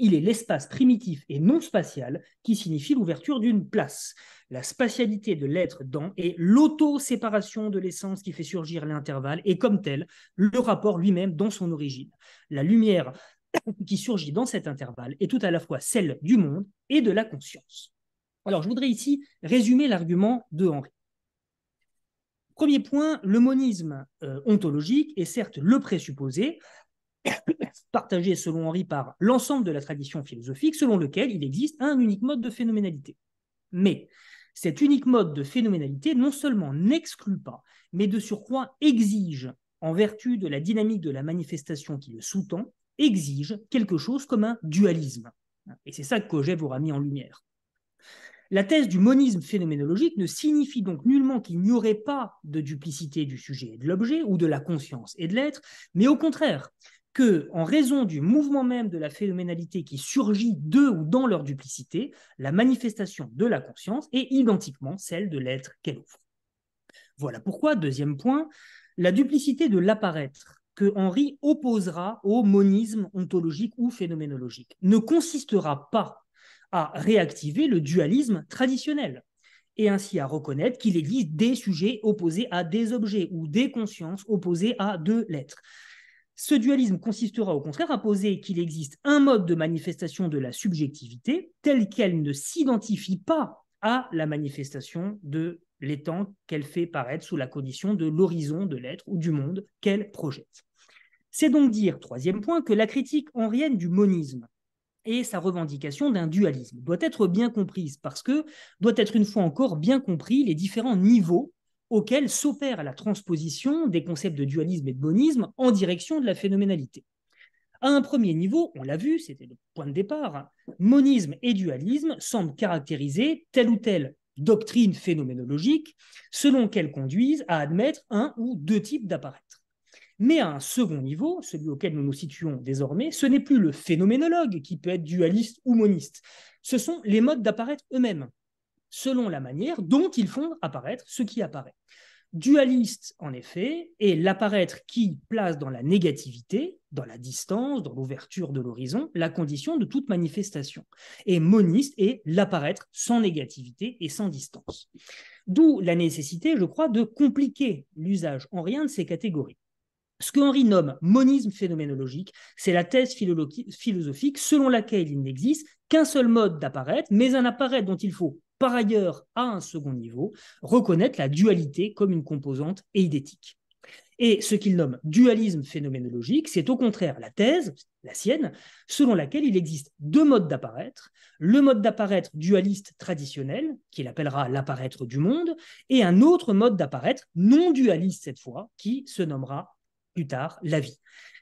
Il est l'espace primitif et non spatial qui signifie l'ouverture d'une place. La spatialité de l'être dans est l'auto-séparation de l'essence qui fait surgir l'intervalle et comme tel, le rapport lui-même dans son origine. La lumière qui surgit dans cet intervalle est tout à la fois celle du monde et de la conscience. Alors, je voudrais ici résumer l'argument de Henri. Premier point, le monisme ontologique est certes le présupposé, partagé selon Henri par l'ensemble de la tradition philosophique, selon lequel il existe un unique mode de phénoménalité. Mais cet unique mode de phénoménalité non seulement n'exclut pas, mais de surcroît exige, en vertu de la dynamique de la manifestation qui le sous-tend, exige quelque chose comme un dualisme. Et c'est ça que Kojève aura mis en lumière. La thèse du monisme phénoménologique ne signifie donc nullement qu'il n'y aurait pas de duplicité du sujet et de l'objet, ou de la conscience et de l'être, mais au contraire, que, en raison du mouvement même de la phénoménalité qui surgit d'eux ou dans leur duplicité, la manifestation de la conscience est identiquement celle de l'être qu'elle ouvre. Voilà pourquoi, deuxième point, la duplicité de l'apparaître que Henri opposera au monisme ontologique ou phénoménologique ne consistera pas à réactiver le dualisme traditionnel et ainsi à reconnaître qu'il existe des sujets opposés à des objets ou des consciences opposées à de l'être. Ce dualisme consistera au contraire à poser qu'il existe un mode de manifestation de la subjectivité tel qu'elle ne s'identifie pas à la manifestation de l'étant qu'elle fait paraître sous la condition de l'horizon de l'être ou du monde qu'elle projette. C'est donc dire, troisième point, que la critique henrienne du monisme et sa revendication d'un dualisme doit être bien comprise parce que doit être une fois encore bien compris les différents niveaux auxquels s'opère la transposition des concepts de dualisme et de monisme en direction de la phénoménalité. À un premier niveau, on l'a vu, c'était le point de départ, monisme et dualisme semblent caractériser telle ou telle doctrine phénoménologique selon qu'elle conduise à admettre un ou deux types d'apparaître. Mais à un second niveau, celui auquel nous nous situons désormais, ce n'est plus le phénoménologue qui peut être dualiste ou moniste. Ce sont les modes d'apparaître eux-mêmes, selon la manière dont ils font apparaître ce qui apparaît. Dualiste, en effet, est l'apparaître qui place dans la négativité, dans la distance, dans l'ouverture de l'horizon, la condition de toute manifestation. Et moniste est l'apparaître sans négativité et sans distance. D'où la nécessité, je crois, de compliquer l'usage en rien de ces catégories. Ce que Henri nomme monisme phénoménologique, c'est la thèse philosophique selon laquelle il n'existe qu'un seul mode d'apparaître, mais un apparaître dont il faut, par ailleurs, à un second niveau, reconnaître la dualité comme une composante eidétique. Et ce qu'il nomme dualisme phénoménologique, c'est au contraire la thèse, la sienne, selon laquelle il existe deux modes d'apparaître, le mode d'apparaître dualiste traditionnel, qu'il appellera l'apparaître du monde, et un autre mode d'apparaître non dualiste cette fois, qui se nommera plus tard la vie.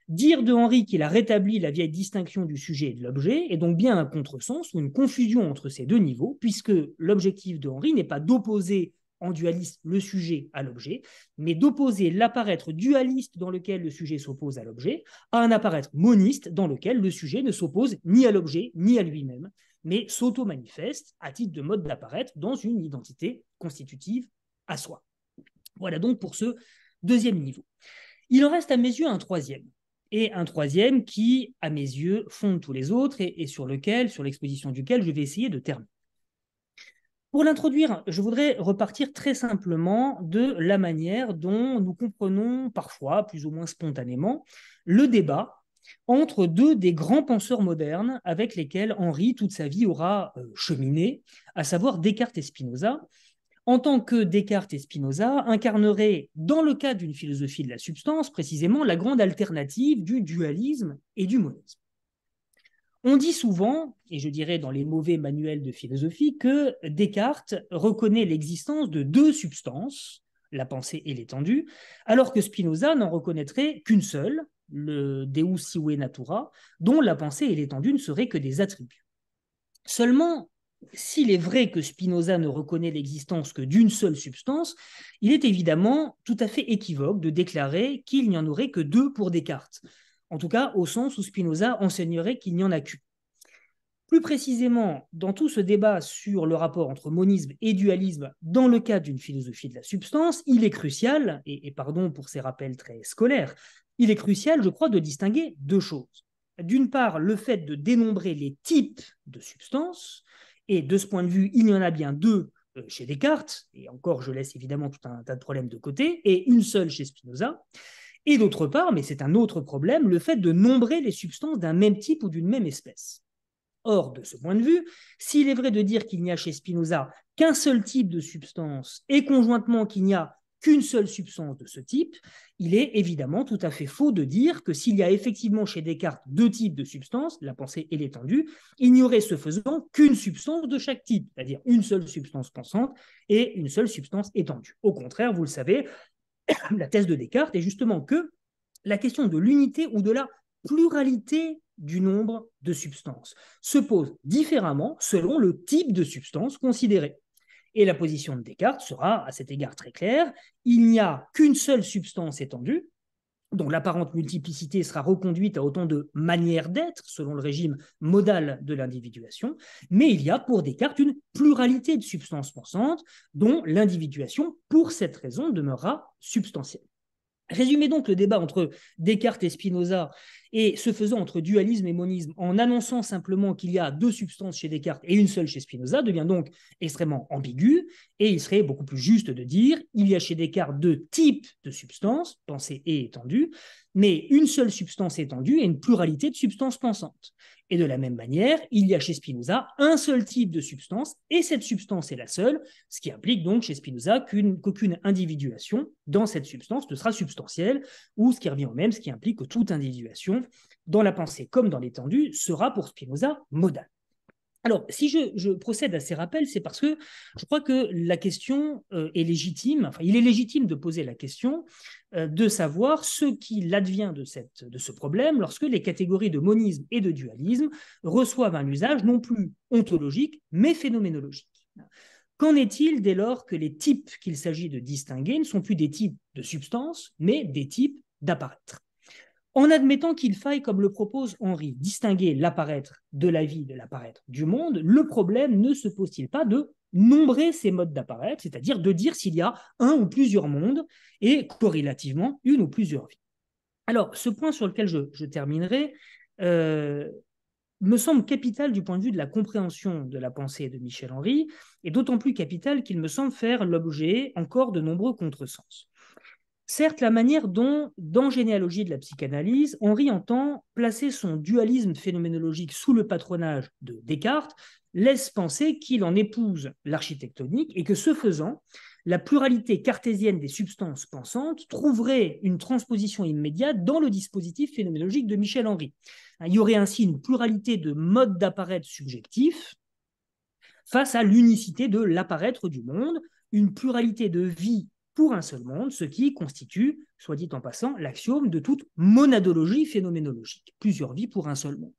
Dire de Henri qu'il a rétabli la vieille distinction du sujet et de l'objet est donc bien un contresens ou une confusion entre ces deux niveaux, puisque l'objectif de Henri n'est pas d'opposer en dualiste le sujet à l'objet, mais d'opposer l'apparaître dualiste dans lequel le sujet s'oppose à l'objet à un apparaître moniste dans lequel le sujet ne s'oppose ni à l'objet ni à lui-même, mais s'auto-manifeste à titre de mode d'apparaître dans une identité constitutive à soi. Voilà donc pour ce deuxième niveau. Il en reste à mes yeux un troisième, et un troisième qui, à mes yeux, fonde tous les autres et sur l'exposition duquel je vais essayer de terminer. Pour l'introduire, je voudrais repartir très simplement de la manière dont nous comprenons parfois, plus ou moins spontanément, le débat entre deux des grands penseurs modernes avec lesquels Henri, toute sa vie, aura cheminé, à savoir Descartes et Spinoza, en tant que Descartes et Spinoza incarneraient, dans le cadre d'une philosophie de la substance, précisément la grande alternative du dualisme et du monisme. On dit souvent, et je dirais dans les mauvais manuels de philosophie, que Descartes reconnaît l'existence de deux substances, la pensée et l'étendue, alors que Spinoza n'en reconnaîtrait qu'une seule, le Deus sive natura, dont la pensée et l'étendue ne seraient que des attributs. Seulement, s'il est vrai que Spinoza ne reconnaît l'existence que d'une seule substance, il est évidemment tout à fait équivoque de déclarer qu'il n'y en aurait que deux pour Descartes, en tout cas au sens où Spinoza enseignerait qu'il n'y en a qu'une. Plus précisément, dans tout ce débat sur le rapport entre monisme et dualisme dans le cadre d'une philosophie de la substance, il est crucial, et pardon pour ces rappels très scolaires, il est crucial, je crois, de distinguer deux choses. D'une part, le fait de dénombrer les types de substances, et de ce point de vue, il y en a bien deux chez Descartes, et encore je laisse évidemment tout un tas de problèmes de côté, et une seule chez Spinoza. Et d'autre part, mais c'est un autre problème, le fait de nombrer les substances d'un même type ou d'une même espèce. Or, de ce point de vue, s'il est vrai de dire qu'il n'y a chez Spinoza qu'un seul type de substance et conjointement qu'il n'y a qu'une seule substance de ce type, il est évidemment tout à fait faux de dire que s'il y a effectivement chez Descartes deux types de substances, la pensée et l'étendue, il n'y aurait ce faisant qu'une substance de chaque type, c'est-à-dire une seule substance pensante et une seule substance étendue. Au contraire, vous le savez, la thèse de Descartes est justement que la question de l'unité ou de la pluralité du nombre de substances se pose différemment selon le type de substance considérée. Et la position de Descartes sera à cet égard très claire. Il n'y a qu'une seule substance étendue, dont l'apparente multiplicité sera reconduite à autant de manières d'être selon le régime modal de l'individuation, mais il y a pour Descartes une pluralité de substances pensantes dont l'individuation, pour cette raison, demeurera substantielle. Résumez donc le débat entre Descartes et Spinoza et ce faisant entre dualisme et monisme en annonçant simplement qu'il y a deux substances chez Descartes et une seule chez Spinoza devient donc extrêmement ambigu et il serait beaucoup plus juste de dire il y a chez Descartes deux types de substances, pensée et étendue, mais une seule substance étendue et une pluralité de substances pensantes. Et de la même manière, il y a chez Spinoza un seul type de substance et cette substance est la seule, ce qui implique donc chez Spinoza qu'aucune individuation dans cette substance ne sera substantielle, ou ce qui revient au même, ce qui implique que toute individuation dans la pensée comme dans l'étendue sera pour Spinoza modale. Alors, si je procède à ces rappels, c'est parce que je crois que la question est légitime, enfin, il est légitime de poser la question de savoir ce qu'il advient de ce problème lorsque les catégories de monisme et de dualisme reçoivent un usage non plus ontologique, mais phénoménologique. Qu'en est-il dès lors que les types qu'il s'agit de distinguer ne sont plus des types de substances, mais des types d'apparaître. En admettant qu'il faille, comme le propose Henri, distinguer l'apparaître de la vie de l'apparaître du monde, le problème ne se pose-t-il pas de nombrer ces modes d'apparaître, c'est-à-dire de dire s'il y a un ou plusieurs mondes et corrélativement une ou plusieurs vies. Alors, ce point sur lequel je terminerai me semble capital du point de vue de la compréhension de la pensée de Michel Henry, et d'autant plus capital qu'il me semble faire l'objet encore de nombreux contresens. Certes, la manière dont, dans Généalogie de la psychanalyse, Henry entend placer son dualisme phénoménologique sous le patronage de Descartes laisse penser qu'il en épouse l'architectonique et que, ce faisant, la pluralité cartésienne des substances pensantes trouverait une transposition immédiate dans le dispositif phénoménologique de Michel Henry. Il y aurait ainsi une pluralité de modes d'apparaître subjectifs face à l'unicité de l'apparaître du monde, une pluralité de vies pour un seul monde, ce qui constitue, soit dit en passant, l'axiome de toute monadologie phénoménologique, plusieurs vies pour un seul monde.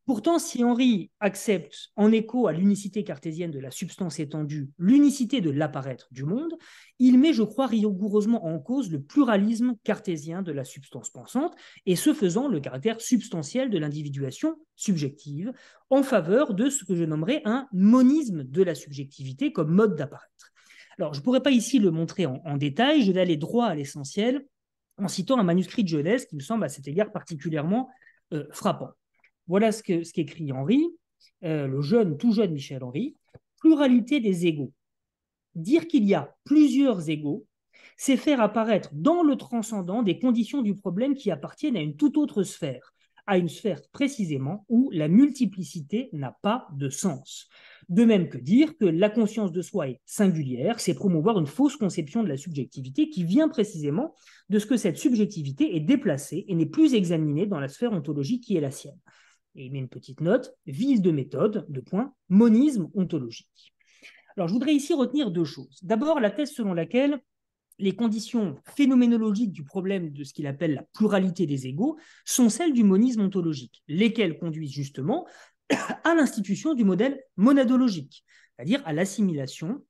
Pourtant, si Henry accepte, en écho à l'unicité cartésienne de la substance étendue, l'unicité de l'apparaître du monde, il met, je crois, rigoureusement en cause le pluralisme cartésien de la substance pensante, et ce faisant le caractère substantiel de l'individuation subjective, en faveur de ce que je nommerais un monisme de la subjectivité comme mode d'apparaître. Alors, je ne pourrais pas ici le montrer en détail, je vais aller droit à l'essentiel en citant un manuscrit de Genèse qui me semble à cet égard particulièrement frappant. Voilà ce qu'écrit Henry, le tout jeune Michel Henry. Pluralité des égaux. Dire qu'il y a plusieurs égaux, c'est faire apparaître dans le transcendant des conditions du problème qui appartiennent à une toute autre sphère, à une sphère précisément où la multiplicité n'a pas de sens. De même que dire que la conscience de soi est singulière, c'est promouvoir une fausse conception de la subjectivité qui vient précisément de ce que cette subjectivité est déplacée et n'est plus examinée dans la sphère ontologique qui est la sienne. Et il met une petite note, vice de méthode, monisme ontologique. Alors, je voudrais ici retenir deux choses. D'abord, la thèse selon laquelle les conditions phénoménologiques du problème de ce qu'il appelle la pluralité des égaux sont celles du monisme ontologique, lesquelles conduisent justement à l'institution du modèle monadologique, c'est-à-dire à l'assimilation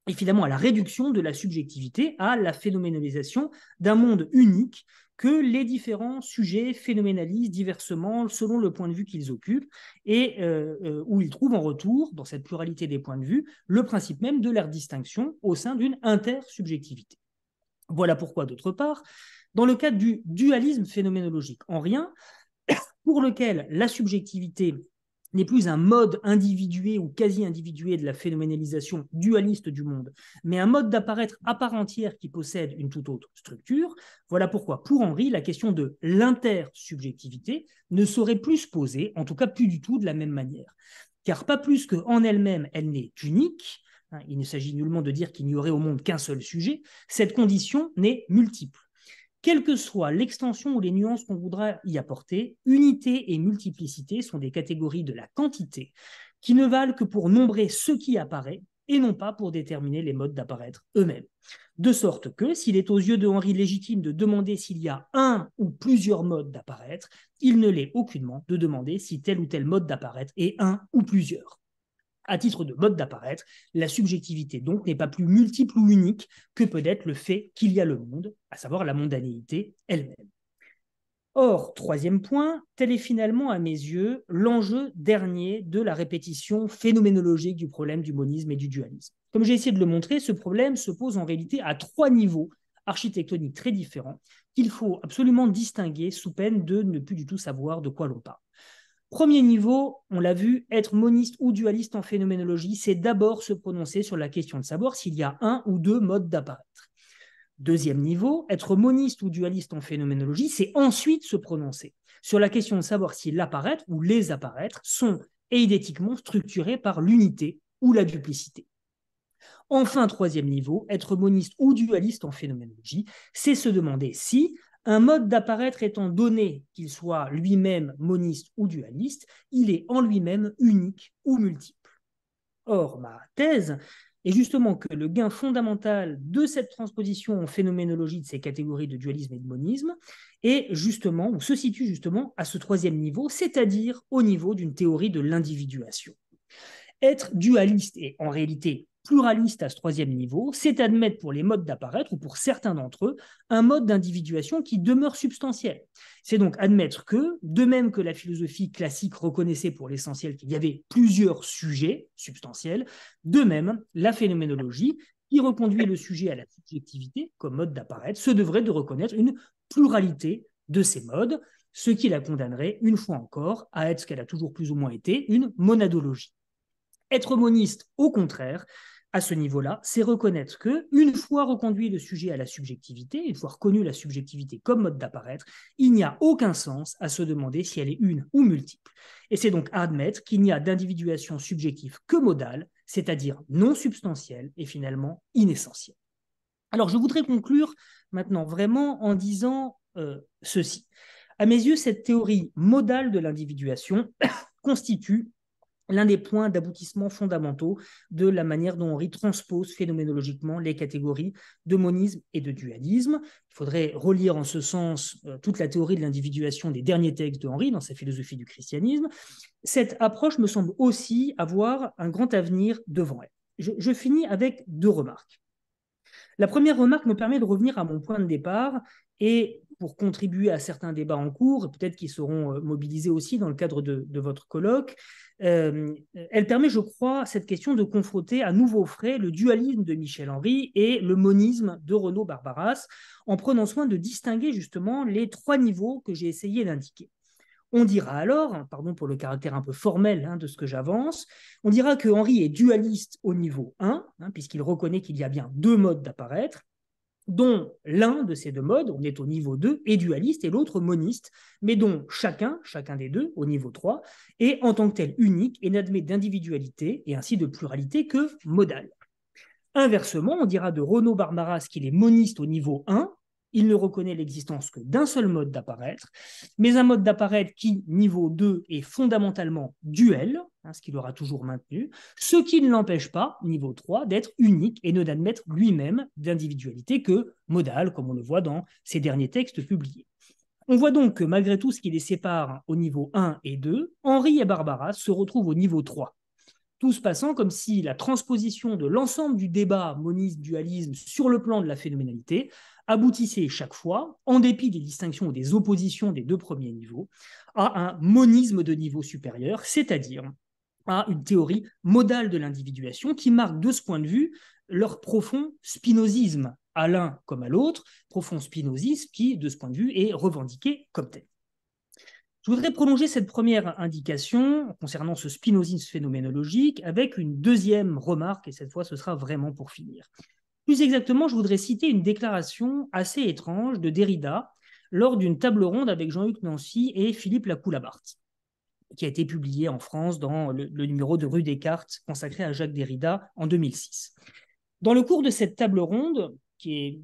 et finalement à la réduction de la subjectivité à la phénoménalisation d'un monde unique que les différents sujets phénoménalisent diversement selon le point de vue qu'ils occupent et où ils trouvent en retour, dans cette pluralité des points de vue, le principe même de leur distinction au sein d'une intersubjectivité. Voilà pourquoi, d'autre part, dans le cadre du dualisme phénoménologique henrien, pour lequel la subjectivité n'est plus un mode individué ou quasi-individué de la phénoménalisation dualiste du monde, mais un mode d'apparaître à part entière qui possède une toute autre structure. Voilà pourquoi, pour Henry, la question de l'intersubjectivité ne saurait plus se poser, en tout cas plus du tout de la même manière. Car pas plus qu'en elle-même, elle n'est unique, il ne s'agit nullement de dire qu'il n'y aurait au monde qu'un seul sujet, cette condition n'est multiple. Quelle que soit l'extension ou les nuances qu'on voudra y apporter, unité et multiplicité sont des catégories de la quantité qui ne valent que pour nombrer ce qui apparaît et non pas pour déterminer les modes d'apparaître eux-mêmes. De sorte que, s'il est aux yeux de Henry légitime de demander s'il y a un ou plusieurs modes d'apparaître, il ne l'est aucunement de demander si tel ou tel mode d'apparaître est un ou plusieurs. À titre de mode d'apparaître, la subjectivité donc n'est pas plus multiple ou unique que peut être le fait qu'il y a le monde, à savoir la mondanéité elle-même. Or, troisième point, tel est finalement à mes yeux l'enjeu dernier de la répétition phénoménologique du problème du monisme et du dualisme. Comme j'ai essayé de le montrer, ce problème se pose en réalité à trois niveaux architectoniques très différents qu'il faut absolument distinguer sous peine de ne plus du tout savoir de quoi l'on parle. Premier niveau, on l'a vu, être moniste ou dualiste en phénoménologie, c'est d'abord se prononcer sur la question de savoir s'il y a un ou deux modes d'apparaître. Deuxième niveau, être moniste ou dualiste en phénoménologie, c'est ensuite se prononcer sur la question de savoir si l'apparaître ou les apparaître sont eidétiquement structurés par l'unité ou la duplicité. Enfin, troisième niveau, être moniste ou dualiste en phénoménologie, c'est se demander si, un mode d'apparaître étant donné qu'il soit lui-même moniste ou dualiste, il est en lui-même unique ou multiple. Or, ma thèse est justement que le gain fondamental de cette transposition en phénoménologie de ces catégories de dualisme et de monisme est justement, ou se situe justement à ce troisième niveau, c'est-à-dire au niveau d'une théorie de l'individuation. Être dualiste et en réalité pluraliste à ce troisième niveau, c'est admettre pour les modes d'apparaître, ou pour certains d'entre eux, un mode d'individuation qui demeure substantiel. C'est donc admettre que, de même que la philosophie classique reconnaissait pour l'essentiel qu'il y avait plusieurs sujets substantiels, de même, la phénoménologie, qui reconduit le sujet à la subjectivité comme mode d'apparaître, se devrait de reconnaître une pluralité de ces modes, ce qui la condamnerait, une fois encore, à être ce qu'elle a toujours plus ou moins été, une monadologie. Être moniste, au contraire, à ce niveau-là, c'est reconnaître que, une fois reconduit le sujet à la subjectivité, une fois reconnu la subjectivité comme mode d'apparaître, il n'y a aucun sens à se demander si elle est une ou multiple. Et c'est donc admettre qu'il n'y a d'individuation subjective que modale, c'est-à-dire non substantielle et finalement inessentielle. Alors je voudrais conclure maintenant vraiment en disant ceci. À mes yeux, cette théorie modale de l'individuation constitue l'un des points d'aboutissement fondamentaux de la manière dont Henri transpose phénoménologiquement les catégories de monisme et de dualisme. Il faudrait relire en ce sens toute la théorie de l'individuation des derniers textes de Henri dans sa philosophie du christianisme. Cette approche me semble aussi avoir un grand avenir devant elle. Je finis avec 2 remarques. La première remarque me permet de revenir à mon point de départ et pour contribuer à certains débats en cours, peut-être qu'ils seront mobilisés aussi dans le cadre de votre colloque. Elle permet, je crois, cette question de confronter à nouveau frais le dualisme de Michel Henry et le monisme de Renaud Barbaras, en prenant soin de distinguer justement les 3 niveaux que j'ai essayé d'indiquer. On dira alors, pardon pour le caractère un peu formel de ce que j'avance, on dira que Henry est dualiste au niveau 1, puisqu'il reconnaît qu'il y a bien 2 modes d'apparaître, dont l'un de ces 2 modes, on est au niveau 2, est dualiste et l'autre moniste, mais dont chacun des 2, au niveau 3, est en tant que tel unique et n'admet d'individualité et ainsi de pluralité que modale. Inversement, on dira de Renaud Barbaras qu'il est moniste au niveau 1, il ne reconnaît l'existence que d'un seul mode d'apparaître, mais un mode d'apparaître qui, niveau 2, est fondamentalement duel, ce qu'il aura toujours maintenu, ce qui ne l'empêche pas, niveau 3, d'être unique et ne d'admettre lui-même d'individualité que modale, comme on le voit dans ses derniers textes publiés. On voit donc que malgré tout ce qui les sépare au niveau 1 et 2, Henry et Barbaras se retrouvent au niveau 3. Tout se passant comme si la transposition de l'ensemble du débat monisme-dualisme sur le plan de la phénoménalité aboutissait chaque fois, en dépit des distinctions ou des oppositions des 2 premiers niveaux, à un monisme de niveau supérieur, c'est-à-dire à une théorie modale de l'individuation qui marque de ce point de vue leur profond spinozisme, à l'un comme à l'autre, profond spinozisme qui, de ce point de vue, est revendiqué comme tel. Je voudrais prolonger cette première indication concernant ce spinozisme phénoménologique avec une deuxième remarque, et cette fois ce sera vraiment pour finir. Plus exactement, je voudrais citer une déclaration assez étrange de Derrida lors d'une table ronde avec Jean-Luc Nancy et Philippe Lacoue-Labarthe, qui a été publiée en France dans le numéro de Rue Descartes consacré à Jacques Derrida en 2006. Dans le cours de cette table ronde, qui est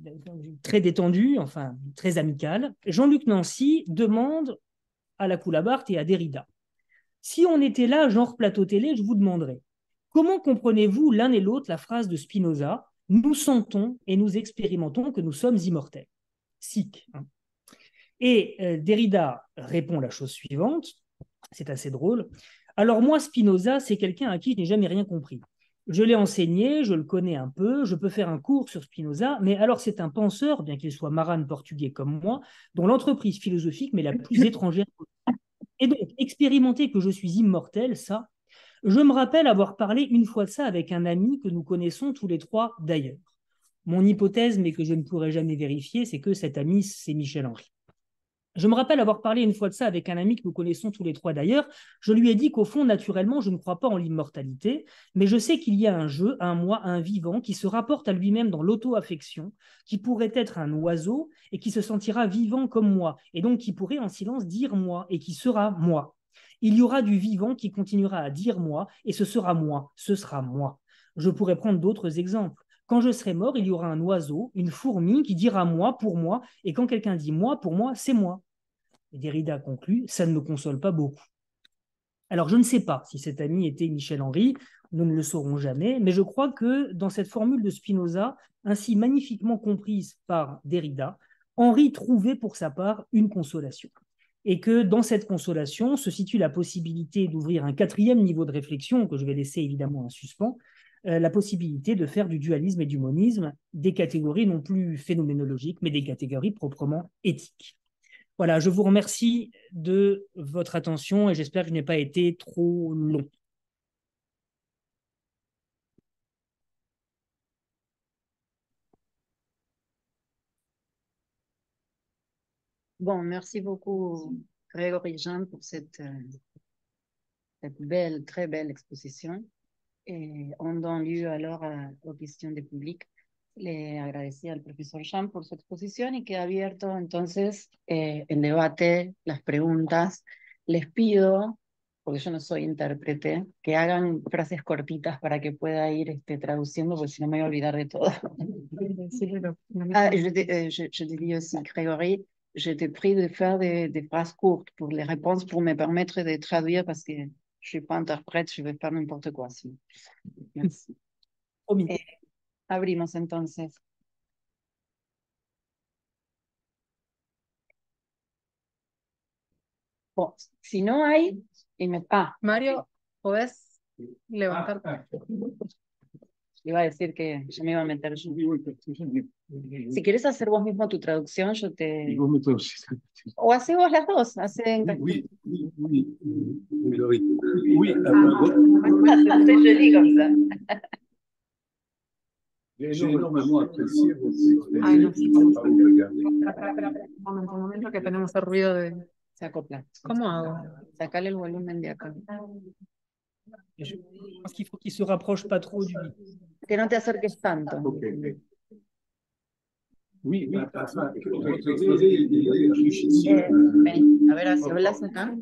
très détendue, enfin très amicale, Jean-Luc Nancy demande à Lacoue-Labarthe et à Derrida: si on était là, genre plateau télé, je vous demanderais, comment comprenez-vous l'un et l'autre la phrase de Spinoza, nous sentons et nous expérimentons que nous sommes immortels? Sic. Et Derrida répond la chose suivante, c'est assez drôle. Alors moi, Spinoza, c'est quelqu'un à qui je n'ai jamais rien compris. Je l'ai enseigné, je le connais un peu, je peux faire un cours sur Spinoza, mais alors c'est un penseur, bien qu'il soit marane portugais comme moi, dont l'entreprise philosophique m'est la plus étrangère. Et donc, expérimenter que je suis immortel, ça, je me rappelle avoir parlé une fois de ça avec un ami que nous connaissons tous les 3 d'ailleurs. Mon hypothèse, mais que je ne pourrai jamais vérifier, c'est que cet ami, c'est Michel Henry. Je me rappelle avoir parlé une fois de ça avec un ami que nous connaissons tous les 3 d'ailleurs. Je lui ai dit qu'au fond, naturellement, je ne crois pas en l'immortalité, mais je sais qu'il y a un jeu, un moi, un vivant qui se rapporte à lui-même dans l'auto-affection, qui pourrait être un oiseau et qui se sentira vivant comme moi, et donc qui pourrait en silence dire moi et qui sera moi. Il y aura du vivant qui continuera à dire moi et ce sera moi, ce sera moi. Je pourrais prendre d'autres exemples. Quand je serai mort, il y aura un oiseau, une fourmi qui dira moi pour moi, et quand quelqu'un dit moi pour moi, c'est moi. Et Derrida conclut, ça ne me console pas beaucoup. Alors je ne sais pas si cet ami était Michel Henry, nous ne le saurons jamais, mais je crois que dans cette formule de Spinoza, ainsi magnifiquement comprise par Derrida, Henry trouvait pour sa part une consolation. Et que dans cette consolation se situe la possibilité d'ouvrir un 4e niveau de réflexion, que je vais laisser évidemment en suspens, la possibilité de faire du dualisme et du monisme des catégories non plus phénoménologiques, mais des catégories proprement éthiques. Voilà, je vous remercie de votre attention et j'espère que je n'ai pas été trop long.
Bon, merci beaucoup, Grégory Jean, pour cette belle, très belle exposición. On donne lieu alors aux questions du public. Le agradecía al profesor Jean por su exposición y queda abierto entonces el debate, las preguntas. Les pido, porque yo no soy intérprete, que hagan frases cortitas para que pueda ir traduciendo, porque si no me voy a olvidar de todo. Je te dis aussi, Grégory, je te prie de faire des phrases courtes pour les réponses, pour me permettre de traduire, parce que je suis pas interprète, je vais faire n'importe quoi. Si. Merci. Abrimos entonces. Bon, si no hay,
Mario, ¿podés levantar?
Iba a decir que yo me iba a meter yo. Si quieres hacer vos mismo tu traducción, yo te... O hacés vos las dos.
Oui,
c'est joli comme ça.
J'ai énormément apprécié votre
Ay, no,
expérience.
un momento que tenemos el ruido de...
Se acopla.
¿Cómo hago?
Sacale el volumen de acá.
Je pense qu'il faut qu'il se rapproche pas trop du micro.
Que no te acerques tanto.
Okay. Oui, enfin, votre exposé, il est enrichissant.
Vení, a ver si hablas acá.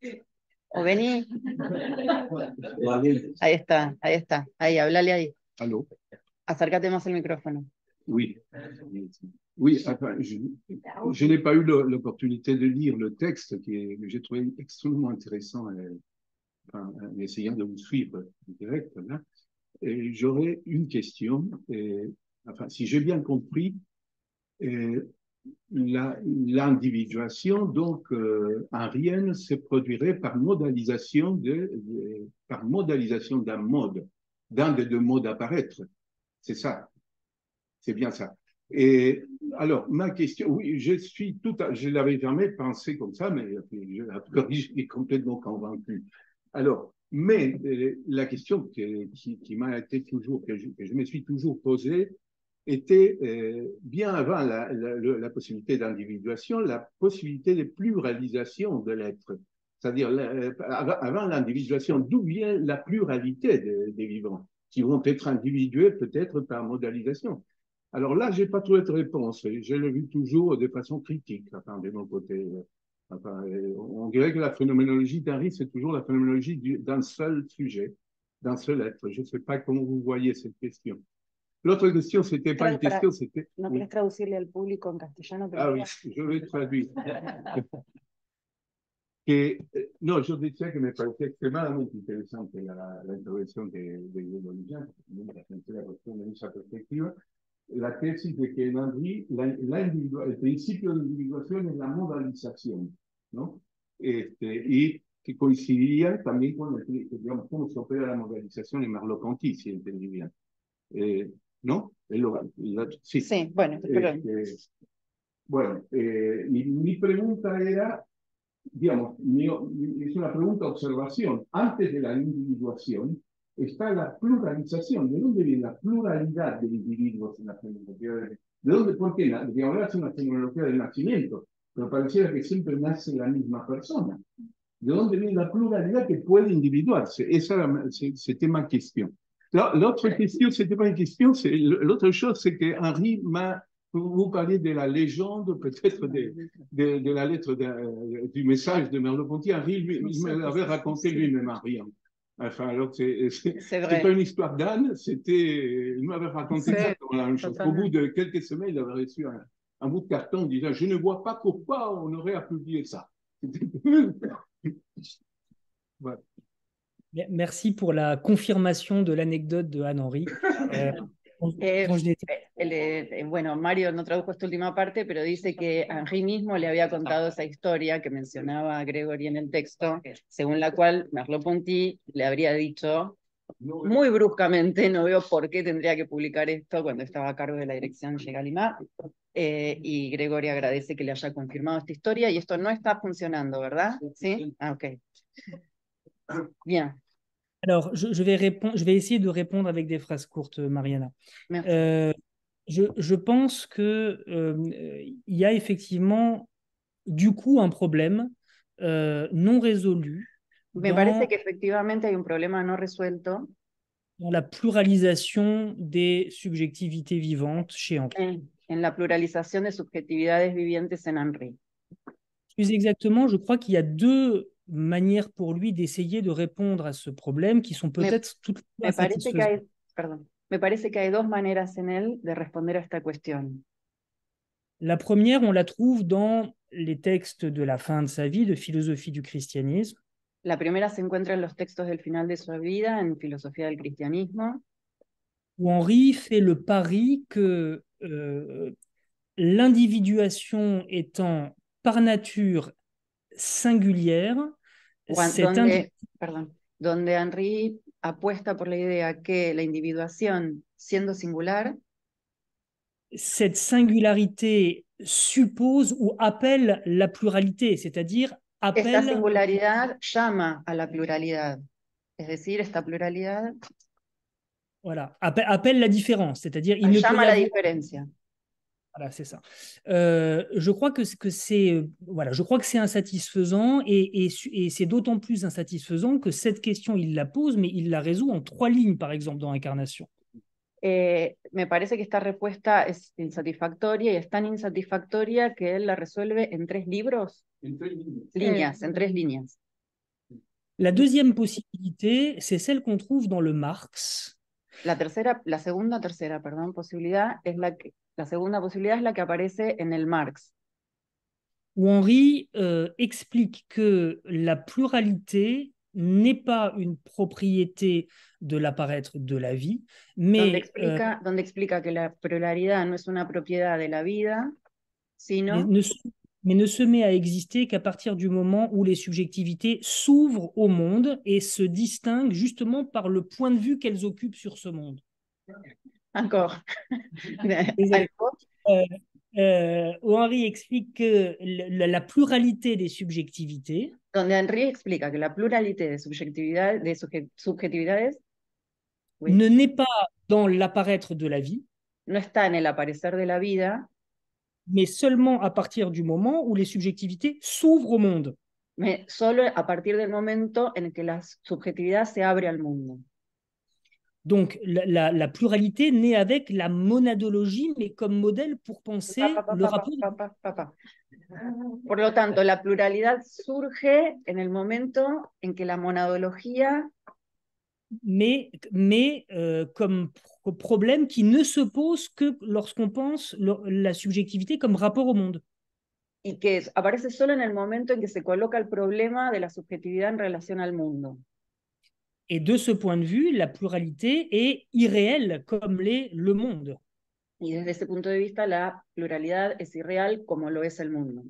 Sí.
O vení. Ahí está. Ahí, hablale ahí.
Allô?
Acércate más al micrófono.
Oui. Oui, enfin, je n'ai pas eu l'opportunité de lire le texte que j'ai trouvé extrêmement intéressant en essayant de vous suivre en direct. Là. J'aurais une question. Enfin, si j'ai bien compris, l'individuation, donc arienne, se produirait par modalisation d'un mode, d'un des deux modes apparaître. C'est ça. C'est bien ça. Et alors, ma question, oui, je l'avais jamais pensé comme ça, mais je suis complètement convaincu. Alors, mais la question qui m'a été toujours, que je me suis toujours posée, était bien avant la possibilité d'individuation, la possibilité de pluralisation de l'être. C'est-à-dire, avant l'individuation, d'où vient la pluralité des vivants, qui vont être individués peut-être par modalisation. Alors là, je n'ai pas trouvé de réponse. Je l'ai vu toujours de façon critique, enfin, de mon côté. Enfin, on dirait que la phénoménologie d'Henri, c'est toujours la phénoménologie d'un seul sujet, d'un seul être. Je ne sais pas comment vous voyez cette question. L'autre question, ce n'était pas une question, c'était...
¿No quieres traducirle al público en castellano?
Ah oui, je vais traduire. No, yo decía que me parecía extremadamente interesante la intervención de Bolivia, la gente la cuestión de esa perspectiva. La tesis de que en Henri el principio de individuación es la modalización, ¿no? Y que coincidiría también con digamos, cómo se opera la modalización en Merleau-Ponty, si entendí bien. ¿No? Sí.
Sí, bueno, perdón.
Bueno, mi pregunta era, digamos, es una pregunta observación. Antes de la individuación está la pluralización. ¿De dónde viene la pluralidad de individuos en la fenomenología? ¿De dónde? ¿Por qué? Digamos, es una fenomenología del nacimiento, pero pareciera que siempre nace la misma persona. ¿De dónde viene la pluralidad que puede individuarse? C'était ma question. L'autre question, c'était pas une question, l'autre chose, c'est que Henri m'a... Vous parlez de la légende, peut-être de la lettre du message de Merleau-Ponty. Henri, il m'avait raconté lui-même rien. Enfin, alors, c'est pas une histoire d'âne, il m'avait raconté exactement la même chose. Au bout de quelques semaines, il avait reçu un bout de carton disant « Je ne vois pas pourquoi on aurait à publier ça. » Voilà.
Merci pour la confirmation de l'anecdote de Anne-Henri.
Bueno, Mario no tradujo esta última parte, pero dice que Henri mismo le había contado esa historia que mencionaba Gregory en el texto, según la cual Merleau-Ponty le habría dicho muy bruscamente, no veo por qué tendría que publicar esto cuando estaba a cargo de la dirección de Gallimard, y Gregory agradece que le haya confirmado esta historia, y esto no está funcionando, ¿verdad? ¿Sí? Ah, ok. Bien.
Alors, je vais essayer de répondre avec des phrases courtes, Mariana. Je pense que il y a effectivement du coup un problème non résolu
Me parece que efectivamente hay un problema no resuelto
dans la pluralisation des subjectivités vivantes chez Henri.
En la pluralización de subjetividades vivientes en Henri.
Plus exactement, je crois qu'il y a deux manières pour lui d'essayer de répondre à ce problème qui sont peut-être toutes les deux satisfaisantes.
Me parece que hay dos maneras en él de responder a esta cuestión.
La première, on la trouve dans les textes de la fin de sa vie, de philosophie du christianisme.
La primera se encuentra en los textos del final de su vida, en Filosofía del Cristianismo.
Où Henri fait le pari que l'individuation étant par nature singulière,
donde Henri apuesta por la idea que la individuación, siendo singular,
cette singularité suppose ou appelle la pluralité, c'est-à-dire appelle...
Esta singularidad llama a la pluralidad, es decir, esta pluralidad...
Voilà, appelle la différence, c'est-à-dire il
ne llama peut y la différencia.
Voilà, c'est ça. Je crois que c'est voilà, je crois que c'est insatisfaisant et c'est d'autant plus insatisfaisant que cette question, il la pose, mais il la résout en 3 lignes, par exemple, dans Incarnation.
Me parece que esta respuesta es insatisfactoria y es tan insatisfactoria que él la resuelve en 3 libros. En 3 líneas.
La deuxième possibilité, c'est celle qu'on trouve dans le Marx.
La segunda posibilidad es la segunda posibilidad es la que aparece en el Marx.
Où Henri explique que la pluralité n'est pas une propriété de l'apparaître de la vie, mais
donde explica que la pluralidad no es una propiedad de la vida, sino
mais ne se met à exister qu'à partir du moment où les subjectivités s'ouvrent au monde et se distinguent justement par le point de vue qu'elles occupent sur ce monde.
Encore.
Où Henri explique que la pluralité des subjectivités
donde Henri explica que la pluralité de subjetividades
ne naît pas dans l'apparaître de la vie,
no está en el aparecer de la vida,
mais seulement à partir du moment où les subjectivités s'ouvrent au monde.
Mais solo a partir del momento en que la subjetividad se abre al mundo.
Donc la pluralité naît avec la monadologie, mais comme modèle pour penser le rapport.
Por lo tanto, la pluralidad surge en el momento en que la monadología
mais comme problème qui ne se pose que lorsqu'on pense la subjectivité comme rapport au monde.
Y que aparece solo en el momento en que se coloca el problema de la subjetividad en relación al mundo.
Et de ce point de vue, la pluralité est irréelle comme l'est le monde.
Y desde ese punto de vista, la pluralidad es irreal como lo es el mundo.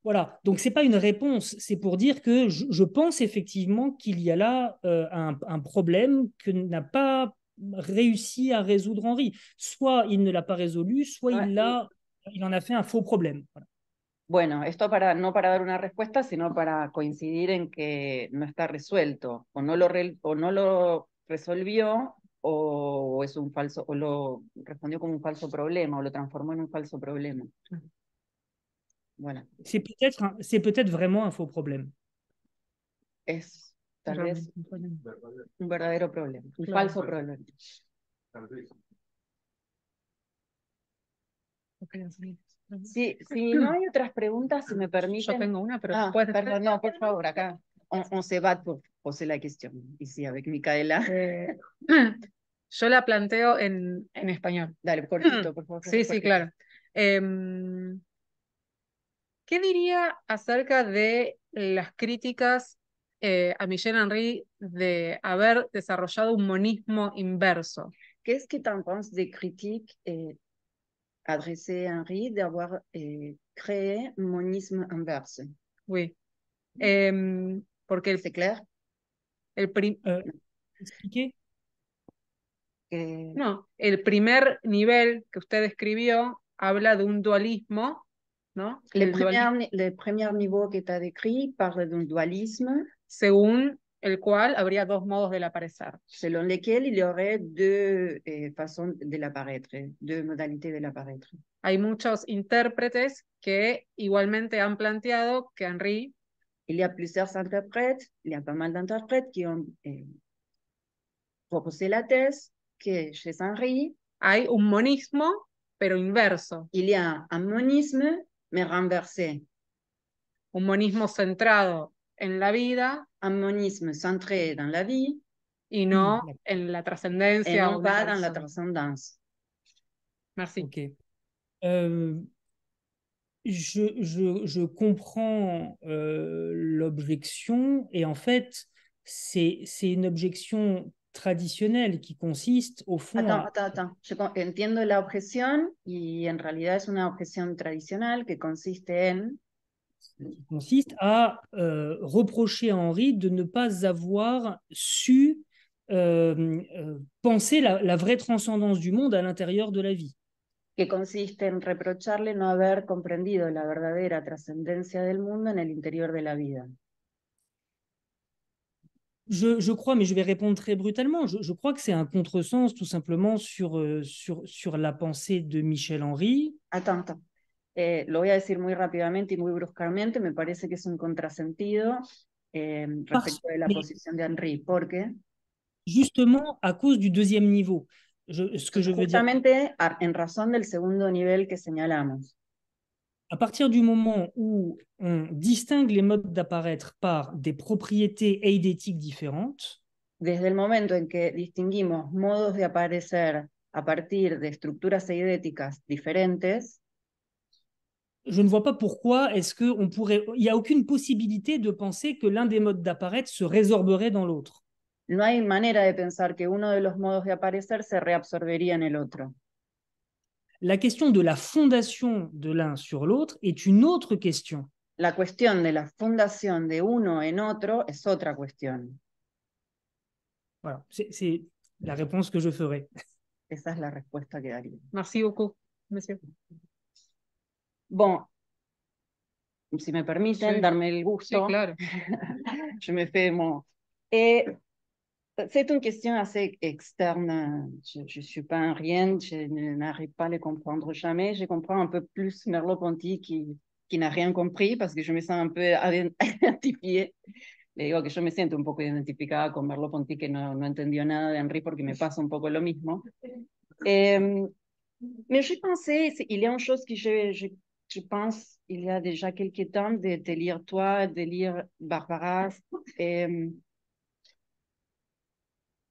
Voilà, donc ce n'est pas une réponse, c'est pour dire que je pense effectivement qu'il y a là un problème que n'a pas réussi à résoudre Henri. Soit il ne l'a pas résolu, soit il en a fait un faux problème. Voilà.
Bueno, esto no para dar una respuesta, sino para coincidir en que no está resuelto, o no lo resolvió, o es un falso, o lo respondió como un falso problema, o lo transformó en un falso problema. Voilà.
C'est peut-être vraiment un faux problème.
Es tal vez un verdadero problema, un falso problema. Si no hay otras preguntas, si me permiten.
Yo tengo una, pero
perdón, no, por favor, acá. On se va pour poser la question. Ici, avec Micaela.
Yo la planteo en español.
Dale, cortito, por favor.
Sí, sí, claro. ¿Qué diría acerca de las críticas a Michel Henry de haber desarrollado un monismo inverso?
qu'est-ce que tu en penses des critiques adressées à Henri d'avoir créé un monisme inverse?
Oui. Porque
C'est clair?
Expliquer?
No, el primer nivel que usted escribió habla de un dualismo, ¿no?
Le premier niveau que tu as décrit parle d'un dualisme
según el cual habría dos modos del aparecer.
selon lesquels il y aurait deux façons de l'apparaître, deux modalités de l'apparaître.
Hay muchos intérpretes que igualmente han planteado que Henri
Il y a plusieurs interprètes, il y a pas mal d'interprètes qui ont proposé la thèse que chez Henri,
hay un monismo, pero inverso.
il y a un monisme, mais renversé.
Un monismo centrado en la vida
Un monisme centré dans la vie
y no en la
et
trascendencia.
non pas dans la transcendance.
Merci.
Ok. Je comprends l'objection et en fait, c'est une objection traditionnelle qui consiste au fond
Attends. Je entiendo la objeción y en realidad es una objeción tradicional que consiste en
qui consiste à reprocher à Henri de ne pas avoir su penser la vraie transcendance du monde à l'intérieur de la vie.
que consiste en reprocharle no haber comprendido la verdadera trascendencia del mundo en el interior de la vida.
Je crois, mais je vais répondre très brutalement, je crois que c'est un contresens tout simplement sur la pensée de Michel Henry.
Attends. Lo voy a decir muy rápidamente y muy bruscamente, me parece que es un contrasentido respecto de la posición de Henri, porque
justement à cause du deuxième niveau. Ce que je veux dire,
justamente en razón del segundo nivel que señalamos.
à partir du moment où on distingue les modes d'apparaître par des propriétés eidétiques différentes,
Desde el momento en que distinguimos modos de aparecer a partir de estructuras eidéticas diferentes,
je ne vois pas pourquoi est-ce qu'on pourrait... Il n'y a aucune possibilité de penser que l'un des modes d'apparaître se résorberait dans l'autre.
no hay manera de pensar que uno de los modos de aparecer se reabsorbería en el otro.
La question de la fondation de l'un sur l'autre est une autre question.
La cuestión de la fundación de uno en otro es otra cuestión.
Voilà, c'est la réponse que je ferai.
Esa es la respuesta que daría.
Merci beaucoup, monsieur.
Bon, si me permiten
Sí.
darme el gusto,
Sí, claro.
je me fais mon... c'est une question assez externe. Je ne suis pas un rien, je n'arrive pas à les comprendre jamais. Je comprends un peu plus Merleau-Ponty qui n'a rien compris parce que je me sens un peu identifiée. Le digo que yo me siento un poco identificada con Merleau-Ponty que no entendió nada de Henri porque me pasa un poco lo mismo. Mais j'ai pensé, il y a une chose que je pense, il y a déjà quelques temps, de lire toi, de lire Barbara.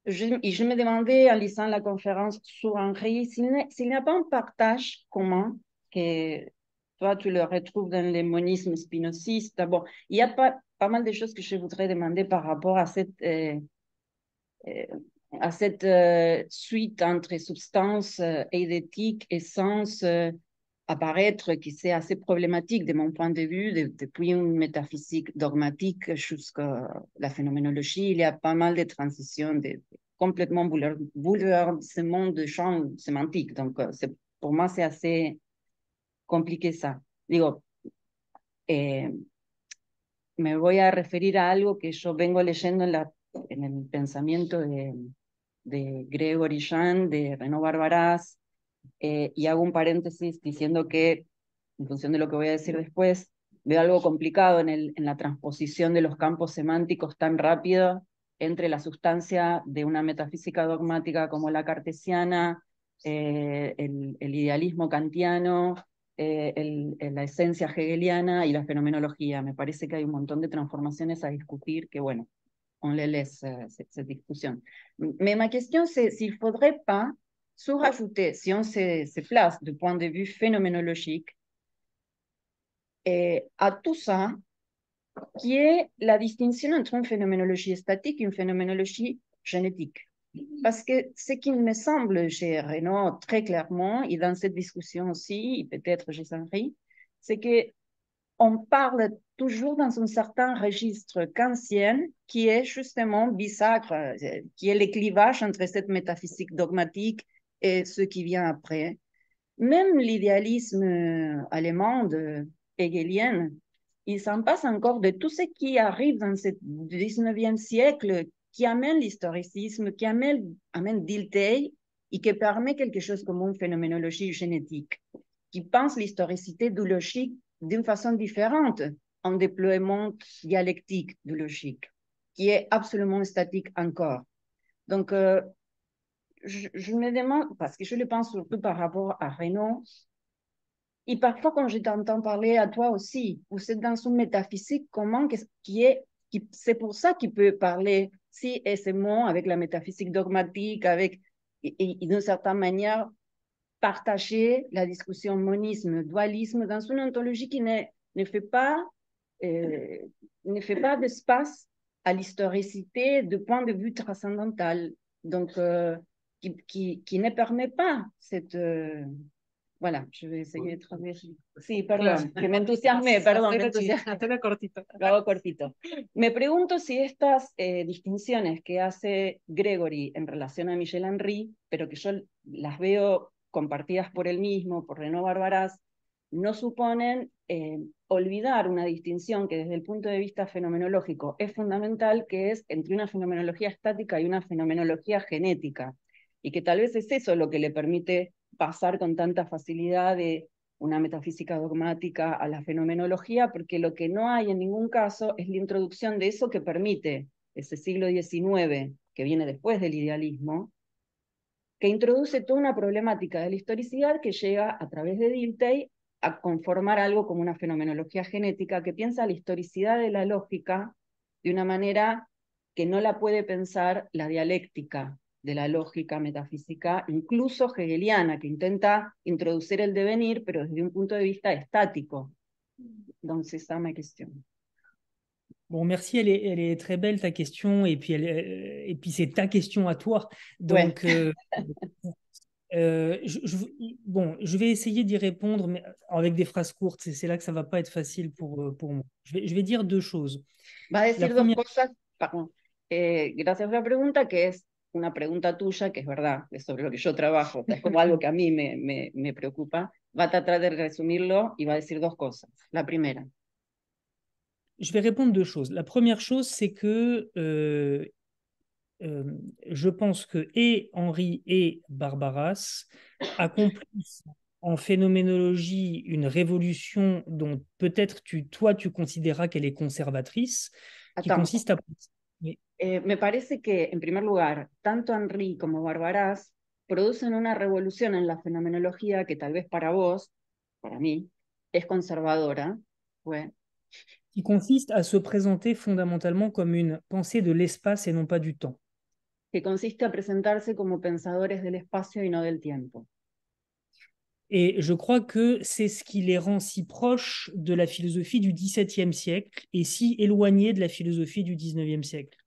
Je me demandais en lisant la conférence sur Henri s'il n'y a pas un partage commun que toi tu le retrouves dans les monismes spinozistes. Bon, il y a pas mal de choses que je voudrais demander par rapport à cette suite entre substance, eidétique, essence, apparaître, qui c'est assez problématique de mon point de vue, depuis une métaphysique dogmatique jusqu'à la phénoménologie. Il y a pas mal de transitions, complètement bouleversement de champ sémantique. Donc, pour moi, c'est assez compliqué ça. Digo, me voy a referir a algo que yo vengo leyendo en el pensamiento de Gregory Jean, de Renaud Barbaras, y hago un paréntesis diciendo que, en función de lo que voy a decir después, veo algo complicado en la transposición de los campos semánticos tan rápido entre la sustancia de una metafísica dogmática como la cartesiana, el idealismo kantiano, la esencia hegeliana y la fenomenología. Me parece que hay un montón de transformaciones a discutir que, bueno, on les laisse cette discussion. Mais ma question, c'est s'il ne faudrait pas surajouter, si on se place du point de vue phénoménologique, à tout ça, qui est la distinction entre une phénoménologie statique et une phénoménologie génétique. Parce que ce qui me semble chez Renaud très clairement, et dans cette discussion aussi, et peut-être chez Henri, c'est que on parle toujours dans un certain registre kantien qui est justement bisacre, qui est le clivage entre cette métaphysique dogmatique et ce qui vient après. Même l'idéalisme allemand hegelien, il s'en passe encore de tout ce qui arrive dans ce 19e siècle qui amène l'historicisme, qui amène Dilthey et qui permet quelque chose comme une phénoménologie génétique, qui pense l'historicité du logique d'une façon différente, en déploiement dialectique du logique, qui est absolument statique encore. Donc, je me demande, parce que je le pense surtout par rapport à Renaud, et parfois quand je t'entends parler à toi aussi, vous êtes dans une métaphysique comment c'est pour ça qu'il peut parler si aisément avec la métaphysique dogmatique, et d'une certaine manière partager la discussion monisme-dualisme dans une ontologie qui ne fait pas d'espace à l'historicité du point de vue transcendantal, donc qui ne permet pas cette... voilà, je vais essayer de traduire. Sí, perdón, que me entusiasmé, perdón, me entusiasmé.
Hazlo cortito.
Lo hago cortito. Me pregunto si estas distinciones que hace Gregory en relación a Michel Henry, pero que yo las veo compartidas por él mismo, por Renaud Barbaras, no suponen olvidar una distinción que desde el punto de vista fenomenológico es fundamental, que es entre una fenomenología estática y una fenomenología genética, y que tal vez es eso lo que le permite pasar con tanta facilidad de una metafísica dogmática a la fenomenología, porque lo que no hay en ningún caso es la introducción de eso que permite ese siglo XIX, que viene después del idealismo, que introduce toda una problemática de la historicidad que llega a través de Dilthey a conformar algo como una fenomenología genética que piensa la historicidad de la lógica de una manera que no la puede pensar la dialéctica de la lógica metafísica, incluso hegeliana, que intenta introducir el devenir, pero desde un punto de vista estático. Donc, c'est ça ma question.
Bon, merci, elle est très belle ta question, et puis c'est ta question à toi. Donc,
Ouais.
bon, je vais essayer d'y répondre, mais avec des phrases courtes. C'est là que ça va pas être facile pour moi. Je vais dire deux choses.
Va a decir
La première...
dos cosas, perdón. Gracias por la pregunta, que es una pregunta tuya, que es verdad, es sobre lo que yo trabajo, es como algo que a mí me preocupa. Va a tratar de resumirlo y va a decir dos cosas. La primera.
Je vais répondre deux choses. La première chose, c'est que je pense que et Henri et Barbaras accomplissent en phénoménologie une révolution dont peut-être toi, tu considéras qu'elle est conservatrice, qui
Attends.
consiste à...
Me parece que, en primer lugar, tanto Henry como Barbaras producen una revolución en la fenomenología que tal vez para vos, para mí, es conservadora. Ouais.
Qui consiste à se présenter fondamentalement comme une pensée de l'espace et non pas du temps.
Que consiste a presentarse como pensadores del espacio y no del tiempo.
Et je crois que c'est ce qui les rend si proches de la philosophie du XVIIe siècle et si éloignés de la philosophie du XIXe siècle.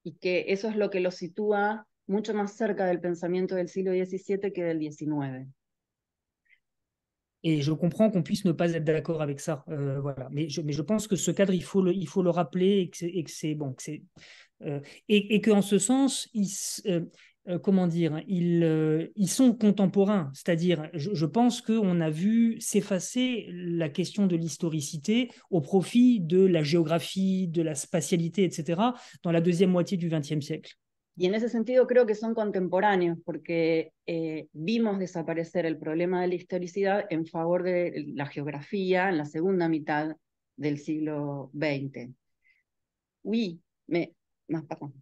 Y que eso es lo que los sitúa mucho más cerca del pensamiento del siglo XVII que del XIX.
Et je comprends qu'on puisse ne pas être d'accord avec ça, voilà. Mais je pense que ce cadre, il faut le rappeler, et que c'est bon, et qu'en ce sens, comment dire, ils sont contemporains. C'est-à-dire, je pense qu'on a vu s'effacer la question de l'historicité au profit de la géographie, de la spatialité, etc., dans la deuxième moitié du XXe siècle.
Y en ese sentido creo que son contemporáneos, porque vimos desaparecer el problema de la historicidad en favor de la geografía en la segunda mitad del siglo XX. Oui, mais... Non, pardon.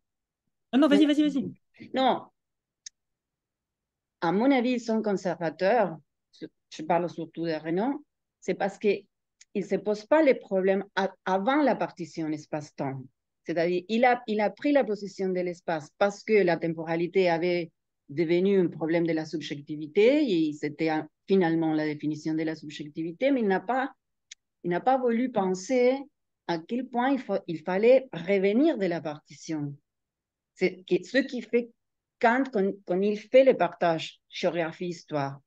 Ah non, vas-y.
Non, à mon avis, ils sont conservateurs, je parle surtout de Renaud, c'est parce qu'ils ne se posent pas les problèmes avant la partition espace-temps. C'est-à-dire, il a pris la position de l'espace parce que la temporalité avait devenu un problème de la subjectivité et c'était finalement la définition de la subjectivité, mais il n'a pas voulu penser à quel point il fallait revenir de la partition. C'est ce qui fait Kant, con il fait le partage, géographie, histoire.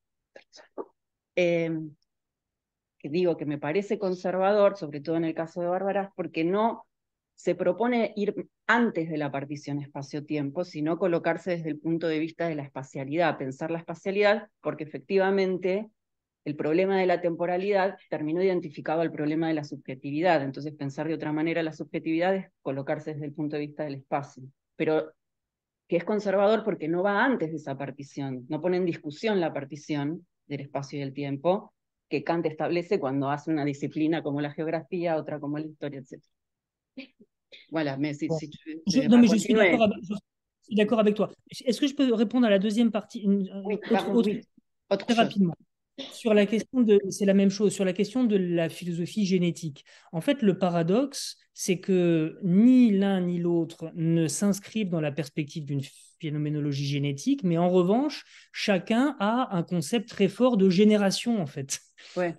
Que digo que me parece conservador, sobre todo en el caso de Bárbaras, porque no se propone ir antes de la partición espacio-tiempo, sino colocarse desde el punto de vista de la espacialidad, pensar la espacialidad, porque efectivamente el problema de la temporalidad terminó identificado al problema de la subjetividad, entonces pensar de otra manera la subjetividad es colocarse desde el punto de vista del espacio, pero que es conservador porque no va antes de esa partición, no pone en discusión la partición del espacio y del tiempo que Kant establece cuando hace una disciplina como la geografía, otra como la historia, etc. Voilà, mais
Bon.
si tu
Non, mais je suis
continuer.
d'accord avec toi. Est-ce que je peux répondre à la deuxième partie,
Oui, pardon, oui. Autre
très
chose.
rapidement? Sur la question c'est la même chose, sur la question de la philosophie génétique. En fait, le paradoxe, c'est que ni l'un ni l'autre ne s'inscrivent dans la perspective d'une phénoménologie génétique, mais en revanche, chacun a un concept très fort de génération, en fait.
Bueno,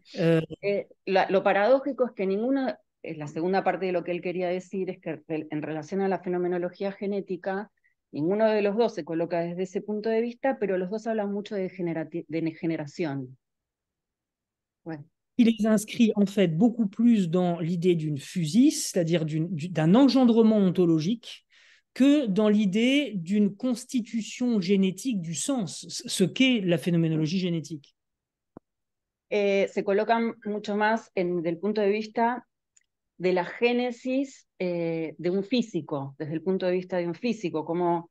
lo paradójico es que ninguno, la segunda parte de lo que él quería decir es que en relación a la fenomenología genética, ninguno de los dos se coloca desde ese punto de vista, pero los dos hablan mucho de generación. Bueno.
Il les inscrit en fait beaucoup plus dans l'idée d'une physis, c'est-à-dire d'un engendrement ontologique, que dans l'idée d'une constitution génétique du sens, ce qu'est la phénoménologie génétique.
Se colocan mucho más desde el punto de vista de la génesis de un físico, desde el punto de vista de un físico, como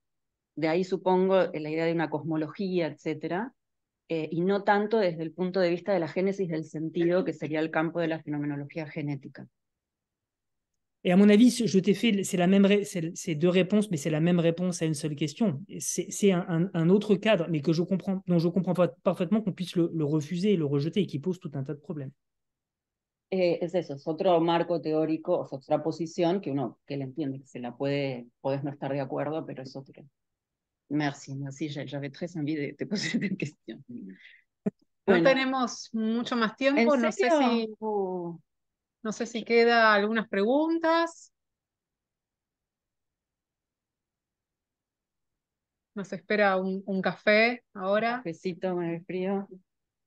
de ahí supongo la idea de una cosmología, etcétera, y no tanto desde el punto de vista de la génesis del sentido, que sería el campo de la fenomenología genética.
Et à mon avis, je t'ai fait, c'est deux réponses, mais c'est la même réponse à une seule question. C'est un autre cadre, mais dont je comprends parfaitement qu'on puisse le refuser, le rejeter, et qui pose tout un tas de problèmes.
Es eso, es otro marco teórico, es otra posición que él entiende, que podés no estar de acuerdo, pero es otro. Merci, j'avais très envie de te poser cette question.
No tenemos mucho más tiempo, no sé si queda algunas preguntas. Nos espera un café ahora.
Cafecito, me frío.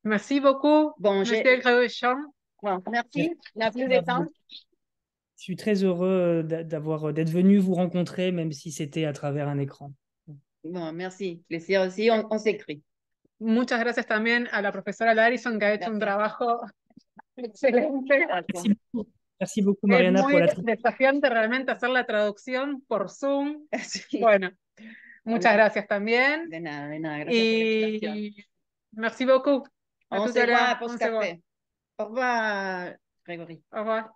Merci beaucoup,
Bon,
Monsieur Grosjean.
Bon, merci, la plus de temps.
Je suis très heureux d'être venu vous rencontrer, même si c'était à travers un écran.
Bon, merci. Plaisir aussi, on s'écrit.
Muchas gracias también a la profesora Larison, que ha hecho un trabajo excelente.
Merci beaucoup, Mariana,
por la traducción. Es muy desafiante realmente hacer la traducción por Zoom. Sí. Bueno, muchas gracias también.
De nada, gracias por la invitación.
Merci beaucoup.
On se voit pour ce café. Au revoir, Grégory.
Au revoir.